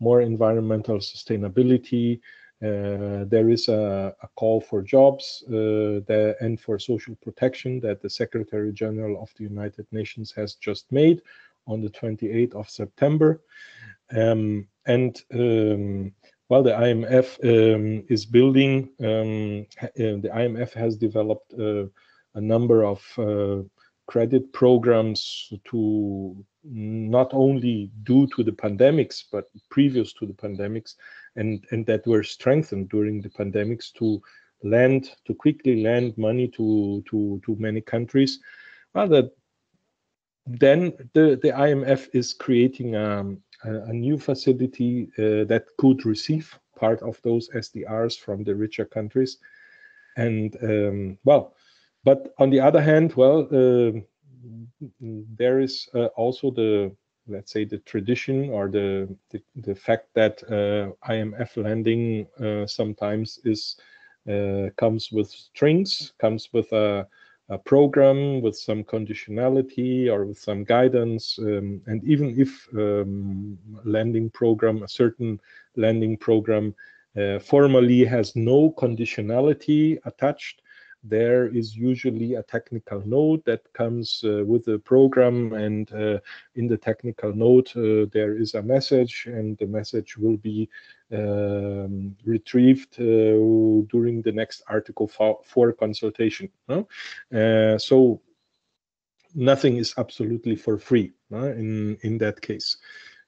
more environmental sustainability. There is a call for jobs and for social protection that the Secretary General of the United Nations has just made on the 28th of September. While the IMF is building, the IMF has developed a number of credit programs to not only due to the pandemics, but previous to the pandemics, and that were strengthened during the pandemics to quickly lend money to many countries. Well, then the IMF is creating a new facility that could receive part of those SDRs from the richer countries. And well, but on the other hand, well, there is also let's say the tradition or the fact that IMF lending sometimes comes with strings, comes with a program with some conditionality or with some guidance, and even if a certain lending program formally has no conditionality attached, there is usually a technical note that comes with the program, and in the technical note there is a message, and the message will be retrieved during the next Article 4 consultation. So nothing is absolutely for free in that case.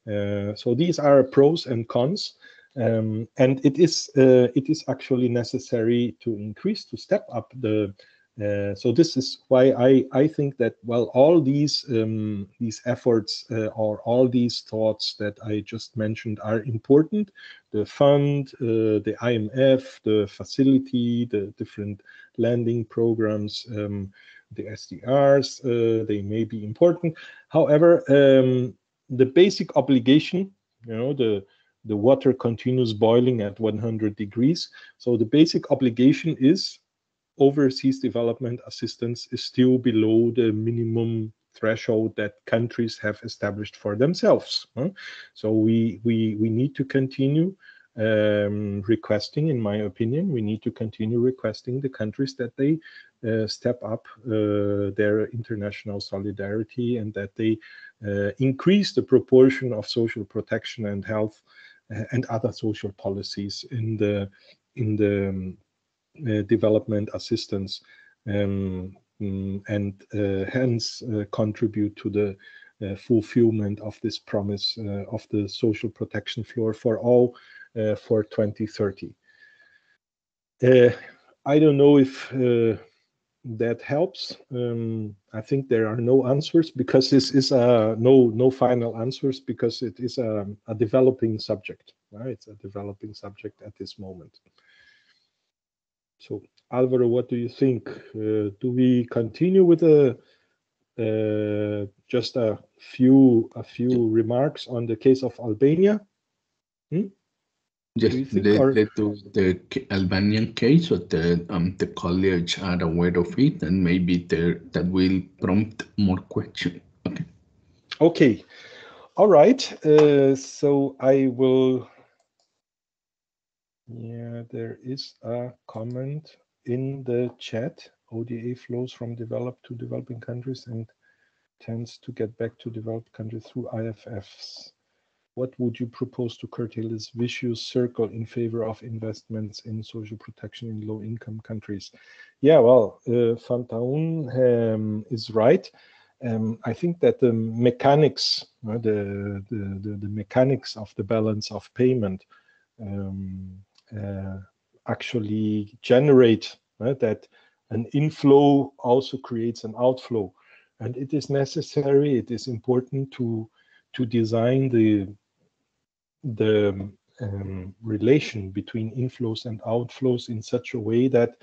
So these are pros and cons. And it is actually necessary to step up so this is why I think that, well, all these efforts or all these thoughts that I just mentioned are important. The fund, the IMF, the facility, the different lending programs, the SDRs, they may be important. However, the basic obligation, the water continues boiling at 100 degrees. So the basic obligation is overseas development assistance is still below the minimum threshold that countries have established for themselves. So we need to continue requesting, in my opinion, we need to continue requesting the countries that they step up their international solidarity, and that they increase the proportion of social protection and health and other social policies in the development assistance, and hence contribute to the fulfillment of this promise of the social protection floor for all for 2030. I don't know if that helps. I think there are no answers, because this is no final answers, because it is a developing subject. Right? It's a developing subject at this moment. So, Alvaro, what do you think? Do we continue with just a few remarks on the case of Albania? Yes, let's do the Albanian case, so the college are aware of it, and maybe that will prompt more questions. Okay. Okay. All right. So I will Yeah, there is a comment in the chat. ODA flows from developed to developing countries and tends to get back to developed countries through IFFs. What would you propose to curtail this vicious circle in favor of investments in social protection in low-income countries? Yeah, well, Van Taun is right. I think that the mechanics, the mechanics of the balance of payment actually generate that an inflow also creates an outflow, and it is necessary. It is important to design the relation between inflows and outflows in such a way that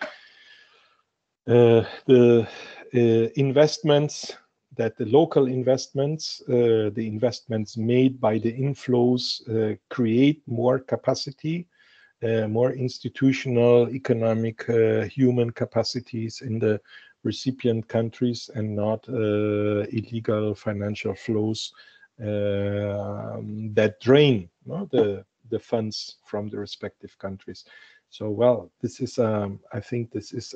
the investments, that the local investments, the investments made by the inflows create more capacity, more institutional, economic, human capacities in the recipient countries, and not illegal financial flows that drain the funds from the respective countries. So, well, this is, I think this is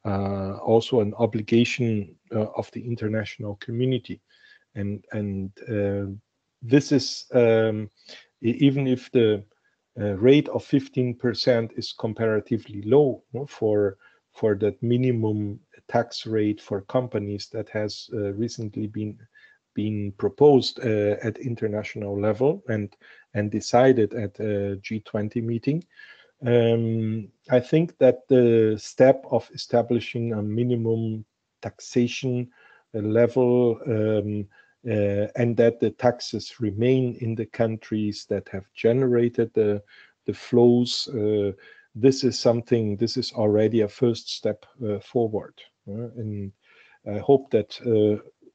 also an obligation of the international community. And this is, even if the rate of 15% is comparatively low for that minimum tax rate for companies that has recently been proposed at international level and decided at a G20 meeting. I think that the step of establishing a minimum taxation level and that the taxes remain in the countries that have generated the flows, this is something, this is already a first step forward. And I hope that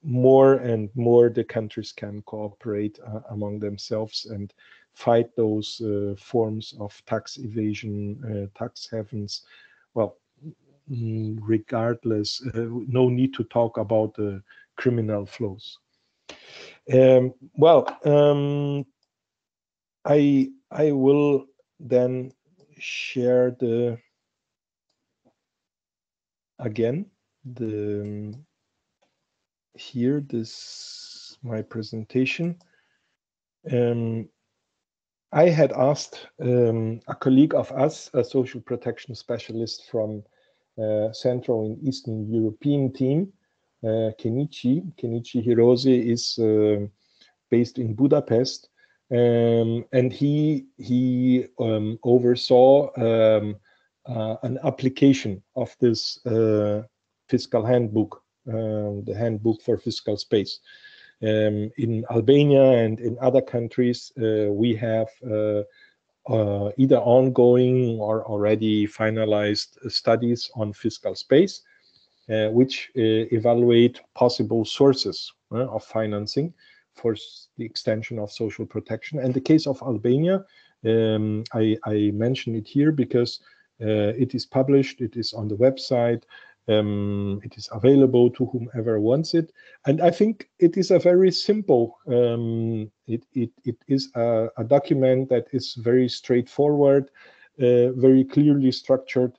more and more the countries can cooperate among themselves and fight those forms of tax evasion, tax havens. Well, regardless, no need to talk about the criminal flows. I will then share here this my presentation. I had asked a colleague of us, a social protection specialist from Central and Eastern European team, Kenichi Hirose, is based in Budapest, and he oversaw an application of this fiscal handbook, the handbook for fiscal space. In Albania and in other countries, we have either ongoing or already finalized studies on fiscal space, which evaluate possible sources of financing for the extension of social protection. And the case of Albania, I mention it here because it is published, it is on the website, it is available to whomever wants it. And I think it is a very simple, it is a document that is very straightforward, very clearly structured,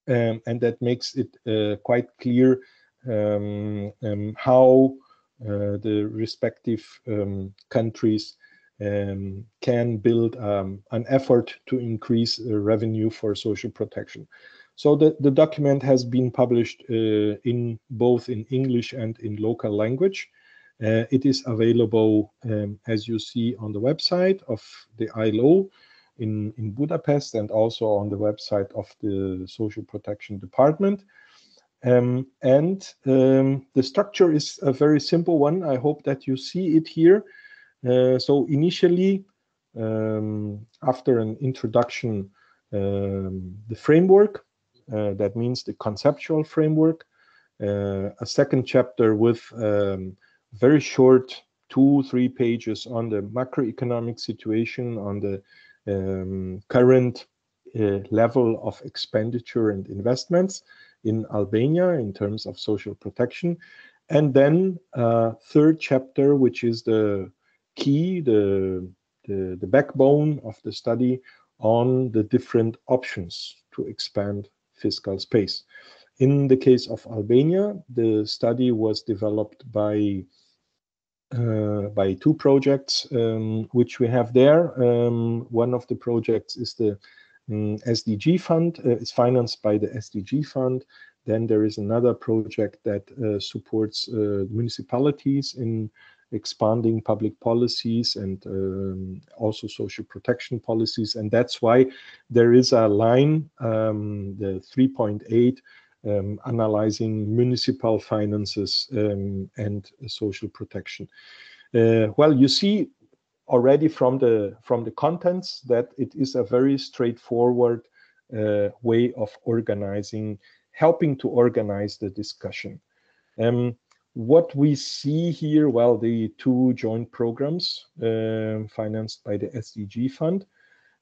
and that makes it quite clear how the respective countries can build an effort to increase revenue for social protection. So the document has been published in both in English and in local language. It is available, as you see, on the website of the ILO in Budapest, and also on the website of the Social Protection Department. The structure is a very simple one. I hope that you see it here. So initially, after an introduction, the framework, that means the conceptual framework, a second chapter with very short 2-3 pages on the macroeconomic situation, on the current level of expenditure and investments in Albania in terms of social protection, and then a third chapter, which is the key, the backbone of the study on the different options to expand fiscal space. In the case of Albania, the study was developed by two projects which we have there. One of the projects is the SDG fund. It's financed by the SDG fund. Then there is another project that supports municipalities in expanding public policies and also social protection policies. And that's why there is a line, the 3.8, analyzing municipal finances and social protection. Well, you see already from the contents that it is a very straightforward way of organizing, helping to organize the discussion. What we see here, well, the two joint programs financed by the SDG fund.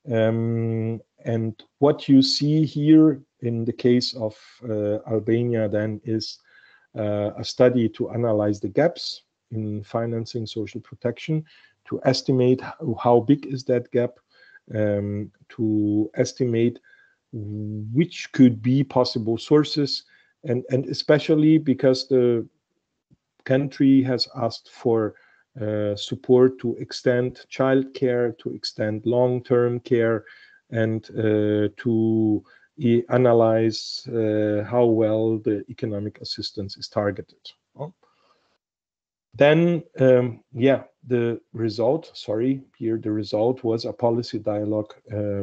And what you see here in the case of Albania then is a study to analyze the gaps in financing social protection, to estimate how big is that gap, to estimate which could be possible sources, and especially because the country has asked for support to extend childcare, to extend long-term care, and to analyze how well the economic assistance is targeted. Then, the result was a policy dialogue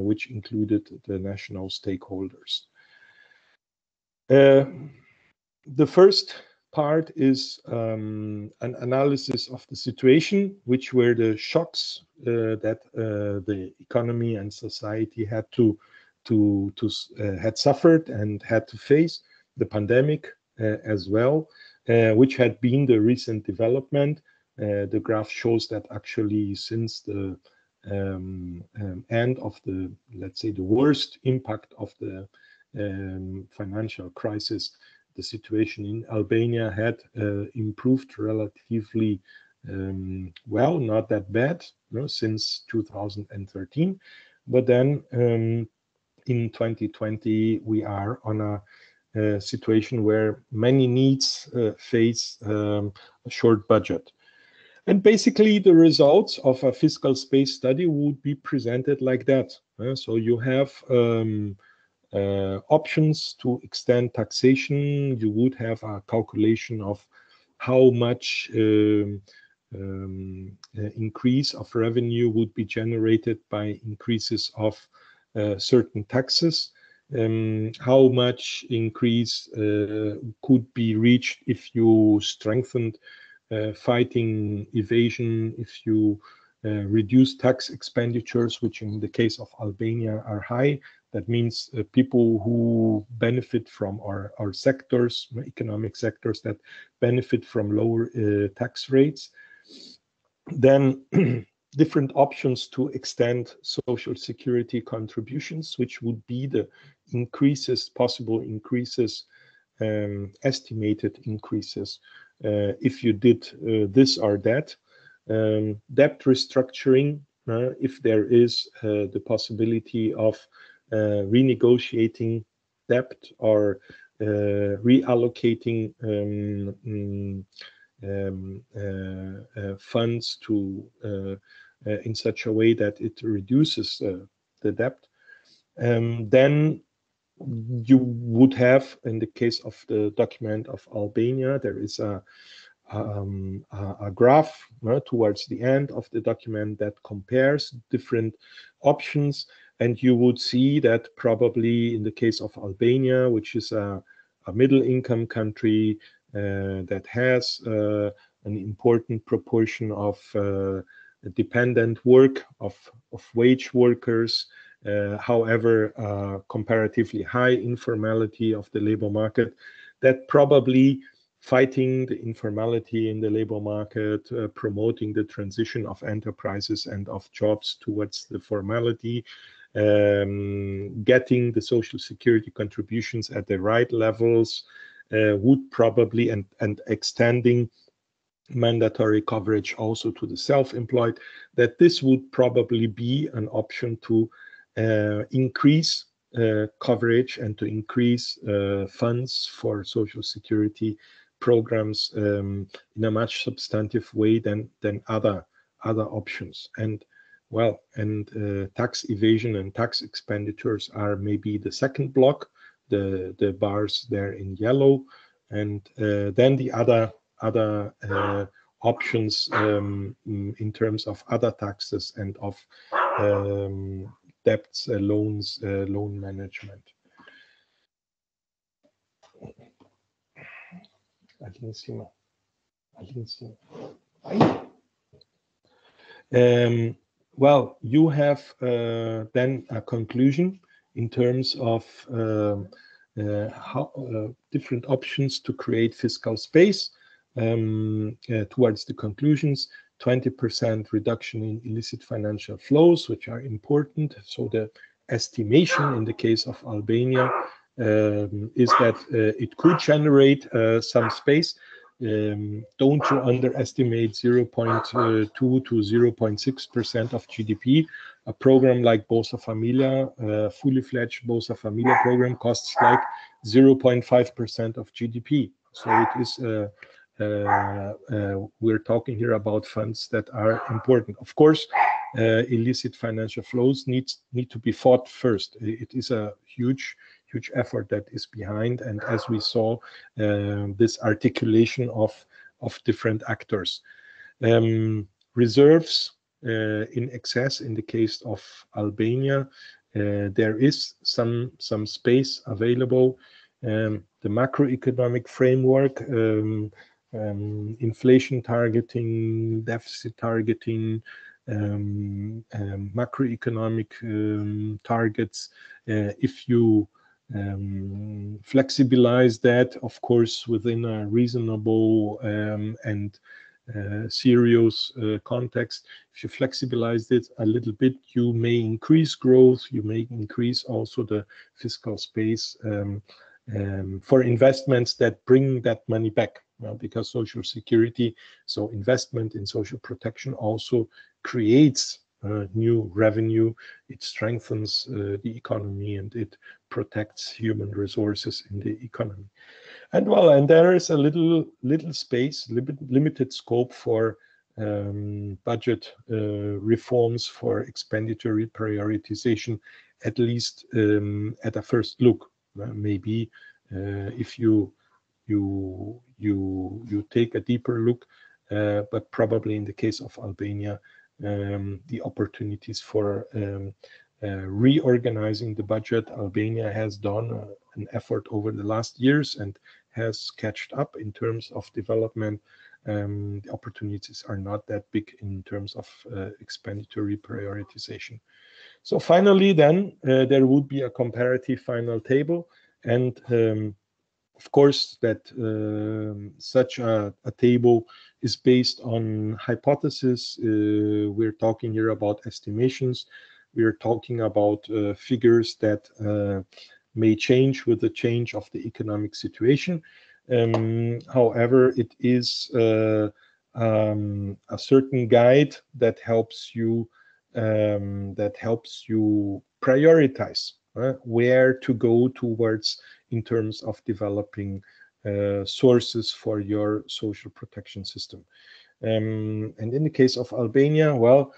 which included the national stakeholders. The first part is an analysis of the situation, which were the shocks that the economy and society had had suffered and had to face, the pandemic as well, which had been the recent development. The graph shows that actually since the end of the, let's say, the worst impact of the financial crisis, the situation in Albania had improved relatively well, not that bad, since 2013. But then in 2020, we are on a situation where many needs face a short budget. And basically, the results of a fiscal space study would be presented like that. So you have options to extend taxation. You would have a calculation of how much increase of revenue would be generated by increases of certain taxes. How much increase could be reached if you strengthened fighting evasion, if you reduce tax expenditures, which in the case of Albania are high. That means people who benefit from our sectors, economic sectors that benefit from lower tax rates. Then different options to extend social security contributions, which would be the increases, possible increases, estimated increases, if you did this or that. Debt restructuring, if there is the possibility of renegotiating debt or reallocating funds to in such a way that it reduces the debt. Then you would have, in the case of the document of Albania, there is a graph towards the end of the document that compares different options, and you would see that probably in the case of Albania, which is a middle income country that has an important proportion of dependent work, of wage workers, however, comparatively high informality of the labor market, that probably fighting the informality in the labor market, promoting the transition of enterprises and of jobs towards the formality, getting the social security contributions at the right levels would probably, and extending mandatory coverage also to the self-employed, that this would probably be an option to increase coverage and to increase funds for social security programs in a much substantive way than other options. And well, tax evasion and tax expenditures are maybe the second block, the bars there in yellow, and then the other options in terms of other taxes and of debts, loans, loan management. Well, you have then a conclusion in terms of how different options to create fiscal space towards the conclusions. 20% reduction in illicit financial flows, which are important. So the estimation in the case of Albania is that it could generate some space. Don't you underestimate 0.2 to 0.6% of GDP. A program like Bolsa Familia, fully fledged Bolsa Familia program, costs like 0.5% of GDP. So it is we're talking here about funds that are important. Of course, illicit financial flows need to be fought first. It is a huge effort that is behind, and as we saw, this articulation of different actors. Reserves in excess in the case of Albania. There is some space available. The macroeconomic framework, inflation targeting, deficit targeting, macroeconomic targets. If you flexibilize that, of course, within a reasonable and serious context, if you flexibilize it a little bit, you may increase growth, you may increase also the fiscal space for investments that bring that money back. Because social security, so investment in social protection also creates new revenue, it strengthens the economy, and it protects human resources in the economy. And well, and there is a little space, limited scope for budget reforms, for expenditure prioritization, at least at a first look. Maybe if you take a deeper look, but probably in the case of Albania, the opportunities for reorganizing the budget. Albania has done an effort over the last years and has catched up in terms of development. The opportunities are not that big in terms of expenditure prioritization. So finally, then there would be a comparative final table, and of course, that such a table is based on hypothesis. We're talking here about estimations. We're talking about figures that may change with the change of the economic situation. However, it is a certain guide that helps you prioritize where to go towards in terms of developing sources for your social protection system. And in the case of Albania, well,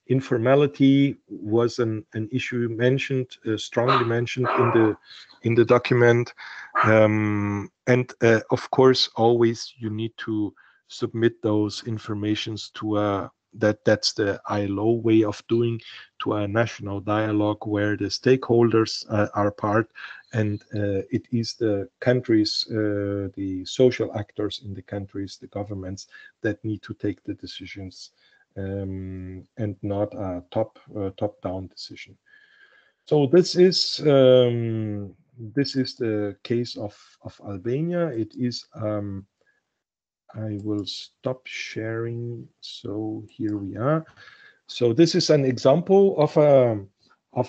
informality was an issue mentioned, strongly mentioned in the document, and of course, always you need to submit those informations to that's the ILO way of doing, to a national dialogue where the stakeholders are part, and it is the countries, the social actors in the countries, the governments that need to take the decisions, and not a top-down decision. So this is the case of Albania. It is. I will stop sharing. So here we are. So this is an example of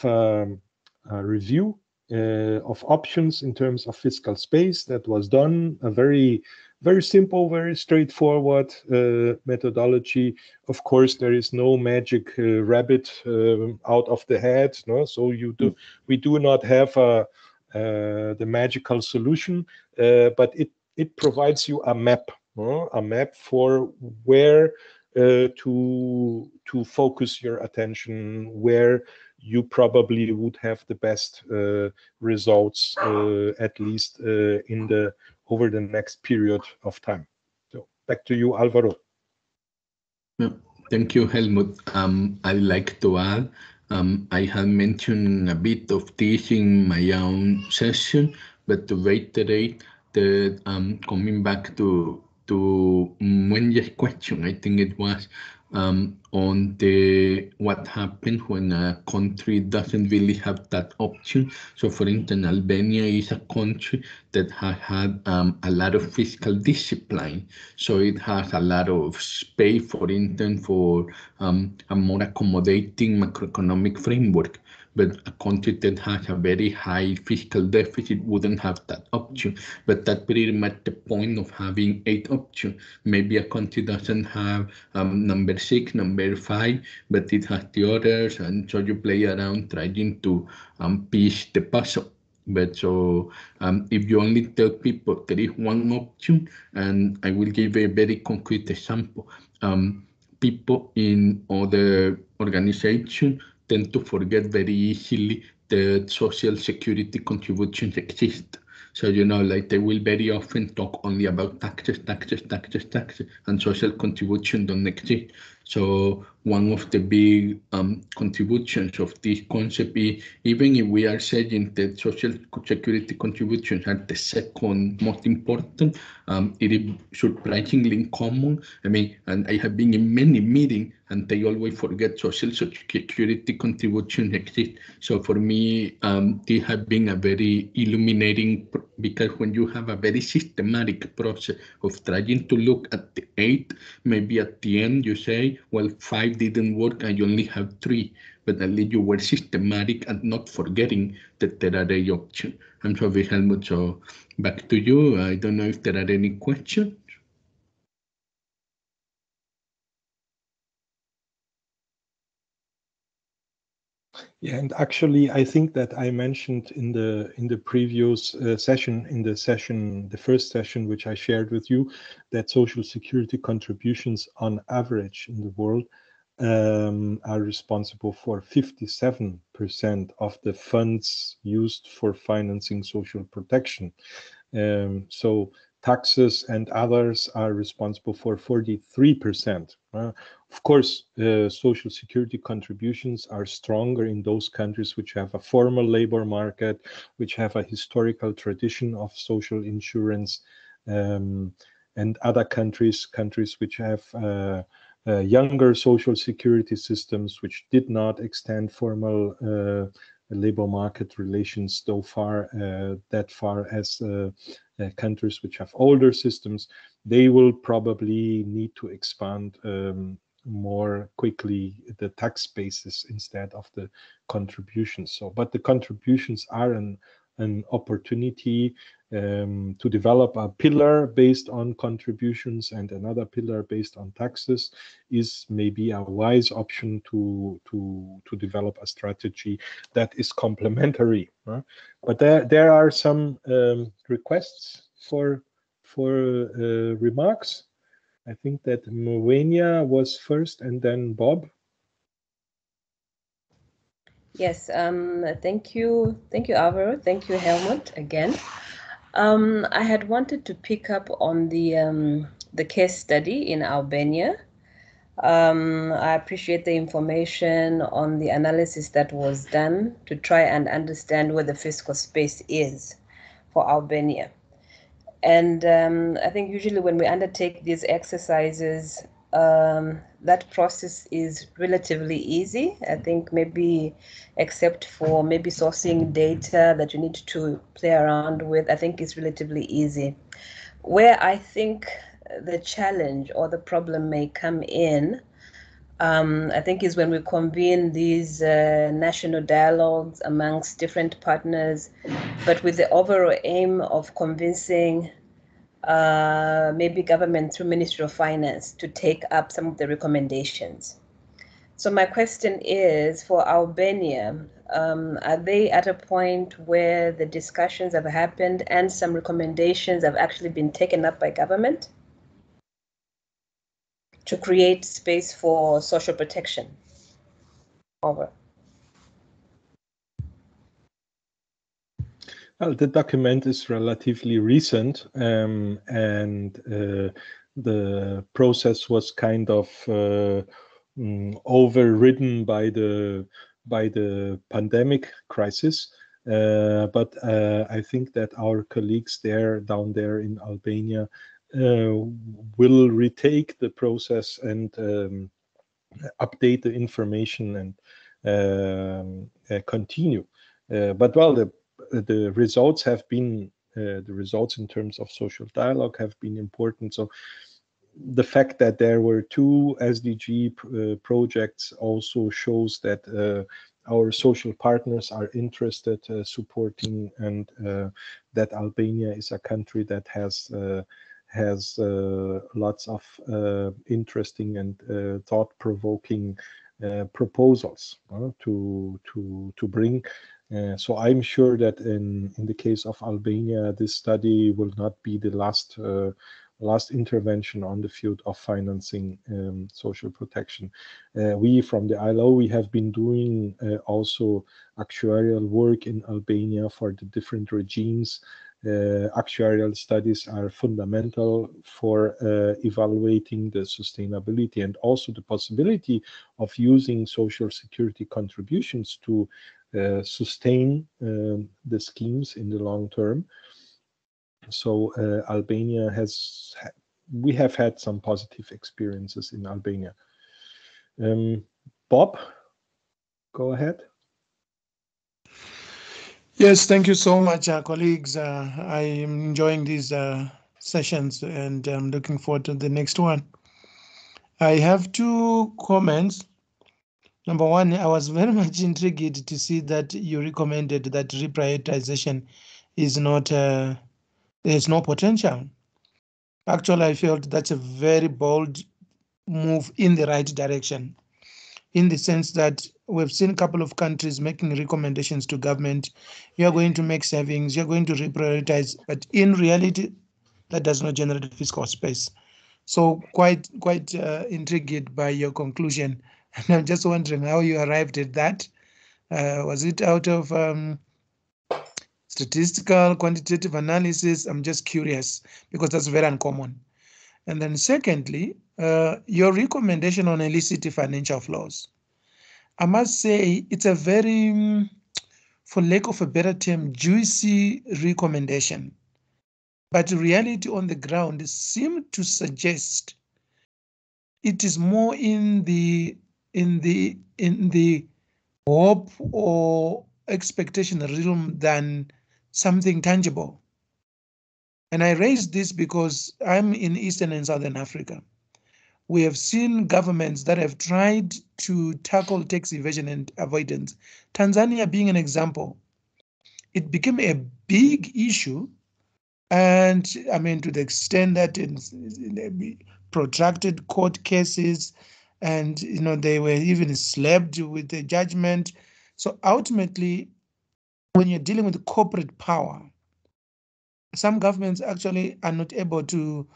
a review of options in terms of fiscal space. That was done, a very simple, very straightforward methodology. Of course, there is no magic rabbit out of the hat, no? So we do not have the magical solution, but it provides you a map, a map for where to focus your attention, where you probably would have the best results, at least over the next period of time. So back to you, Alvaro. Thank you, Helmut. I'd like to add, I have mentioned a bit of this in my own session, but to reiterate that coming back to Mwenye's question, I think it was on what happened when a country doesn't really have that option. So for instance, Albania is a country that has had a lot of fiscal discipline. So it has a lot of space, for instance, for a more accommodating macroeconomic framework. But a country that has a very high fiscal deficit wouldn't have that option. But that's pretty much the point of having 8 options. Maybe a country doesn't have number 6, number 5, but it has the others, and so you play around trying to piece the puzzle. But so if you only tell people there is one option, and I will give a very concrete example, people in other organizations tend to forget very easily that social security contributions exist. So, like they will very often talk only about taxes, and social contribution don't exist. So one of the big contributions of this concept is, even if we are saying that social security contributions are the second most important, it is surprisingly common. I mean, and I have been in many meetings and they always forget social security contributions exist. So for me, this has been a very illuminating, because when you have a very systematic process of trying to look at the 8, maybe at the end you say, well, 5 didn't work, I only have 3, but at least you were systematic and not forgetting that there are 8 options. I'm sorry, Helmut, so back to you. I don't know if there are any questions. Yeah, and actually, I think that I mentioned in the previous session, the first session which I shared with you, that social security contributions on average in the world are responsible for 57% of the funds used for financing social protection. So taxes and others are responsible for 43%. Of course, social security contributions are stronger in those countries which have a formal labor market, which have a historical tradition of social insurance, and other countries which have younger social security systems, which did not extend formal labor market relations that far as countries which have older systems. They will probably need to expand more quickly the tax basis instead of the contributions. So, but the contributions are an opportunity to develop a pillar based on contributions and another pillar based on taxes is maybe a wise option to develop a strategy that is complementary. But there are some requests for remarks. I think that Mwenya was first and then Bob. Yes, thank you, Alvaro. Thank you, Helmut, again. I had wanted to pick up on the case study in Albania. I appreciate the information on the analysis that was done to try and understand where the fiscal space is for Albania. And I think usually when we undertake these exercises, that process is relatively easy. I think maybe except for maybe sourcing data that you need to play around with, I think it's relatively easy. Where I think the challenge or the problem may come in I think is when we convene these national dialogues amongst different partners, but with the overall aim of convincing maybe government through Ministry of Finance to take up some of the recommendations. So my question is, for Albania, are they at a point where the discussions have happened and some recommendations have actually been taken up by government to create space for social protection? Over. Well, the document is relatively recent, and the process was kind of overridden by the pandemic crisis. But I think that our colleagues down there in Albania will retake the process and update the information and continue. But well, the results have been the results in terms of social dialogue have been important. So the fact that there were 2 SDG projects also shows that our social partners are interested, supporting, and that Albania is a country that has lots of interesting and thought-provoking proposals to bring. So I'm sure that in the case of Albania, this study will not be the last intervention on the field of financing social protection. We from the ILO, we have been doing also actuarial work in Albania for the different regimes. Actuarial studies are fundamental for evaluating the sustainability and also the possibility of using social security contributions to sustain the schemes in the long term. So Albania we have had some positive experiences in Albania. Bob, go ahead. Yes, thank you so much, colleagues. I am enjoying these sessions and I'm looking forward to the next one. I have 2 comments. Number one, I was very much intrigued to see that you recommended that reprioritization is not, there's no potential. Actually, I felt that's a very bold move in the right direction, in the sense that we've seen a couple of countries making recommendations to government. You're going to make savings, you're going to reprioritize, but in reality, that does not generate fiscal space. So quite intrigued by your conclusion. And I'm just wondering how you arrived at that. Was it out of statistical, quantitative analysis? I'm just curious because that's very uncommon. And then secondly, your recommendation on illicit financial flows. I must say it's a very, for lack of a better term, juicy recommendation. But reality on the ground seems to suggest it is more in the hope or expectation realm than something tangible. And I raise this because I'm in Eastern and Southern Africa. We have seen governments that have tried to tackle tax evasion and avoidance. Tanzania being an example, it became a big issue. And I mean, to the extent that in protracted court cases, and they were even slapped with the judgment. So ultimately, when you're dealing with corporate power, some governments actually are not able to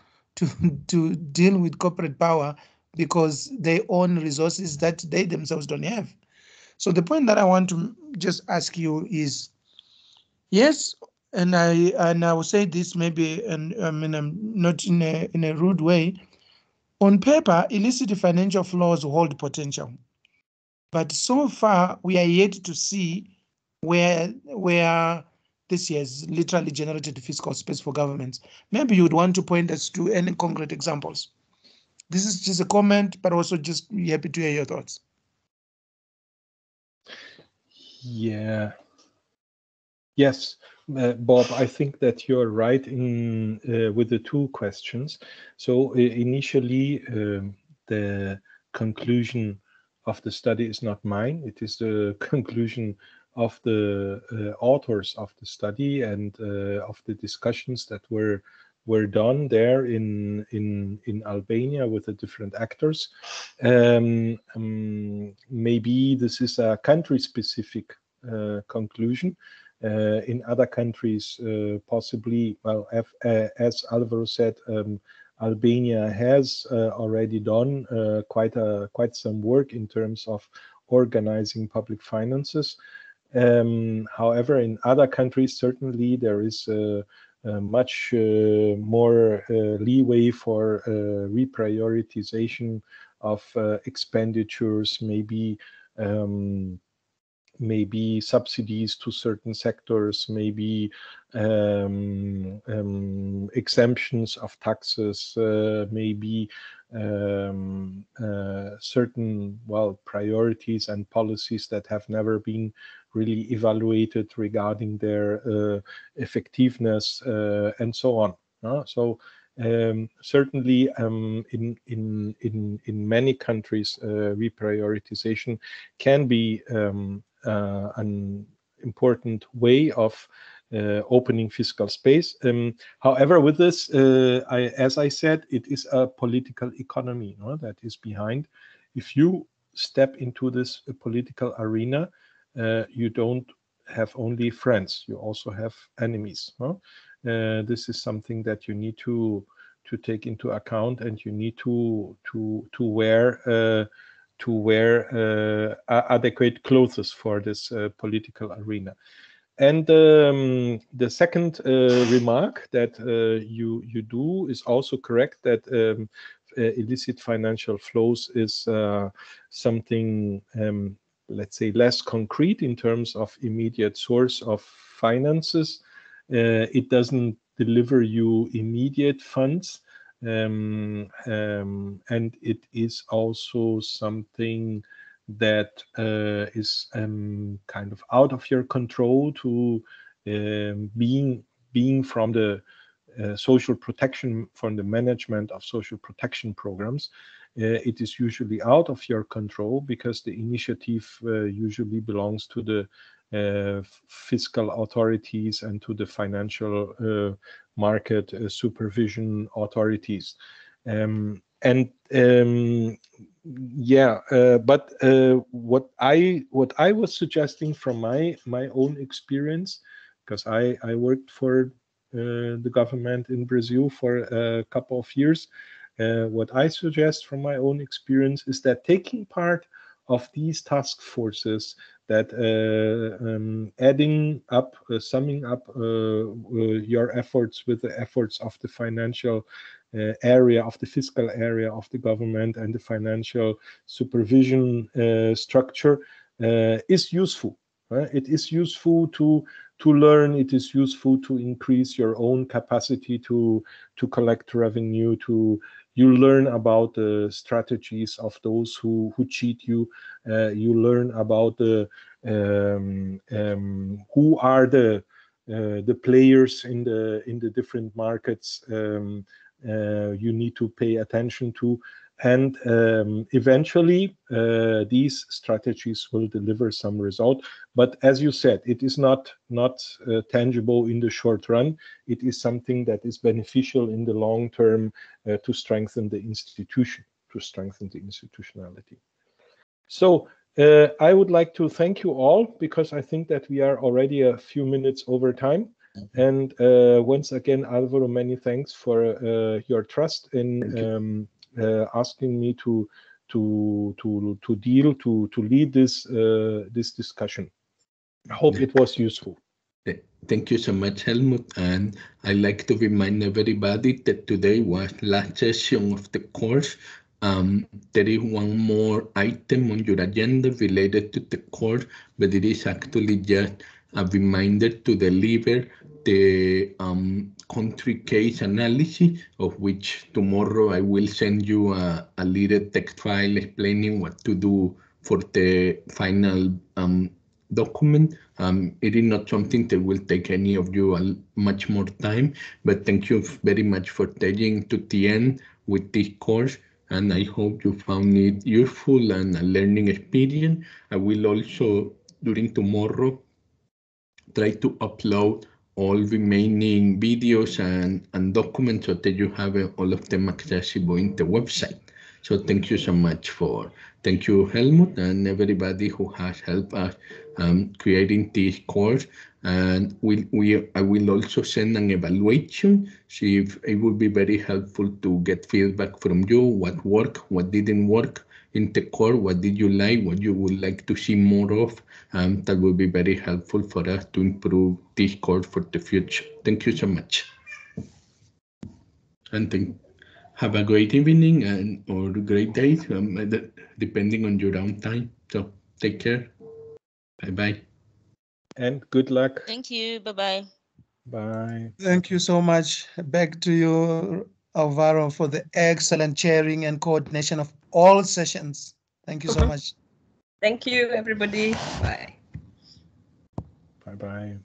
deal with corporate power because they own resources that they themselves don't have. So the point that I want to just ask you is, yes, and I will say this maybe, and I mean, I'm not in a rude way. On paper, illicit financial flows hold potential, but so far we are yet to see where this has literally generated fiscal space for governments. Maybe you would want to point us to any concrete examples. This is just a comment, but also just happy to hear your thoughts. Yeah. Yes, Bob, I think that you're right with the 2 questions. So initially, the conclusion of the study is not mine. It is the conclusion of the authors of the study and of the discussions that were done there in Albania with the different actors. Maybe this is a country-specific conclusion. In other countries, possibly, well, as Alvaro said, Albania has already done quite some work in terms of organizing public finances. However, in other countries, certainly there is much more leeway for reprioritization of expenditures, maybe subsidies to certain sectors, maybe exemptions of taxes, maybe certain, well, priorities and policies that have never been really evaluated regarding their effectiveness and so on. So certainly in many countries, reprioritization can be an important way of opening fiscal space. However, with this, as I said, it is a political economy that is behind. If you step into this political arena, you don't have only friends, you also have enemies. This is something that you need to take into account, and you need to wear adequate clothes for this political arena. And the second remark that you do is also correct, that illicit financial flows is something, let's say, less concrete in terms of immediate source of finances. It doesn't deliver you immediate funds. And it is also something that is kind of out of your control, to being from the social protection, from the management of social protection programs. It is usually out of your control, because the initiative usually belongs to the fiscal authorities and to the financial market supervision authorities. But what I was suggesting from my own experience, because I worked for the government in Brazil for a couple of years, what I suggest from my own experience is that taking part of these task forces, that adding up, summing up your efforts with the efforts of the financial area, of the fiscal area of the government and the financial supervision structure is useful. It is useful to learn. It is useful to increase your own capacity to collect revenue. You learn about the strategies of those who cheat you. You learn about the who are the players in the different markets you need to pay attention to, and eventually these strategies will deliver some result. But as you said, it is not tangible in the short run. It is something that is beneficial in the long term to strengthen the institution, to strengthen the institutionality. So I would like to thank you all, because I think that we are already a few minutes over time. And once again, Alvaro, many thanks for your trust in asking me to lead this discussion. I hope it was useful. Thank you so much, Helmut. And I'd like to remind everybody that today was last session of the course. There is one more item on your agenda related to the course, but it is actually just a reminder to deliver the country case analysis, of which tomorrow I will send you a little text file explaining what to do for the final document. It is not something that will take any of you much more time, but thank you very much for taking to the end with this course. and I hope you found it useful and a learning experience. I will also, during tomorrow, try to upload all remaining videos and documents so that you have all of them accessible in the website. So thank you so much thank you Helmut and everybody who has helped us creating this course. And I will also send an evaluation, see if it would be very helpful to get feedback from you, what worked, what didn't work in the core, what did you like, what you would like to see more of. That will be very helpful for us to improve this course for the future. Thank you so much. And have a great evening or great day, depending on your own time. So take care. Bye-bye. And good luck. Thank you. Bye-bye. Bye. Thank you so much. Back to you, Alvaro, for the excellent chairing and coordination of all sessions. Thank you so much. Thank you, everybody. Bye. Bye-bye.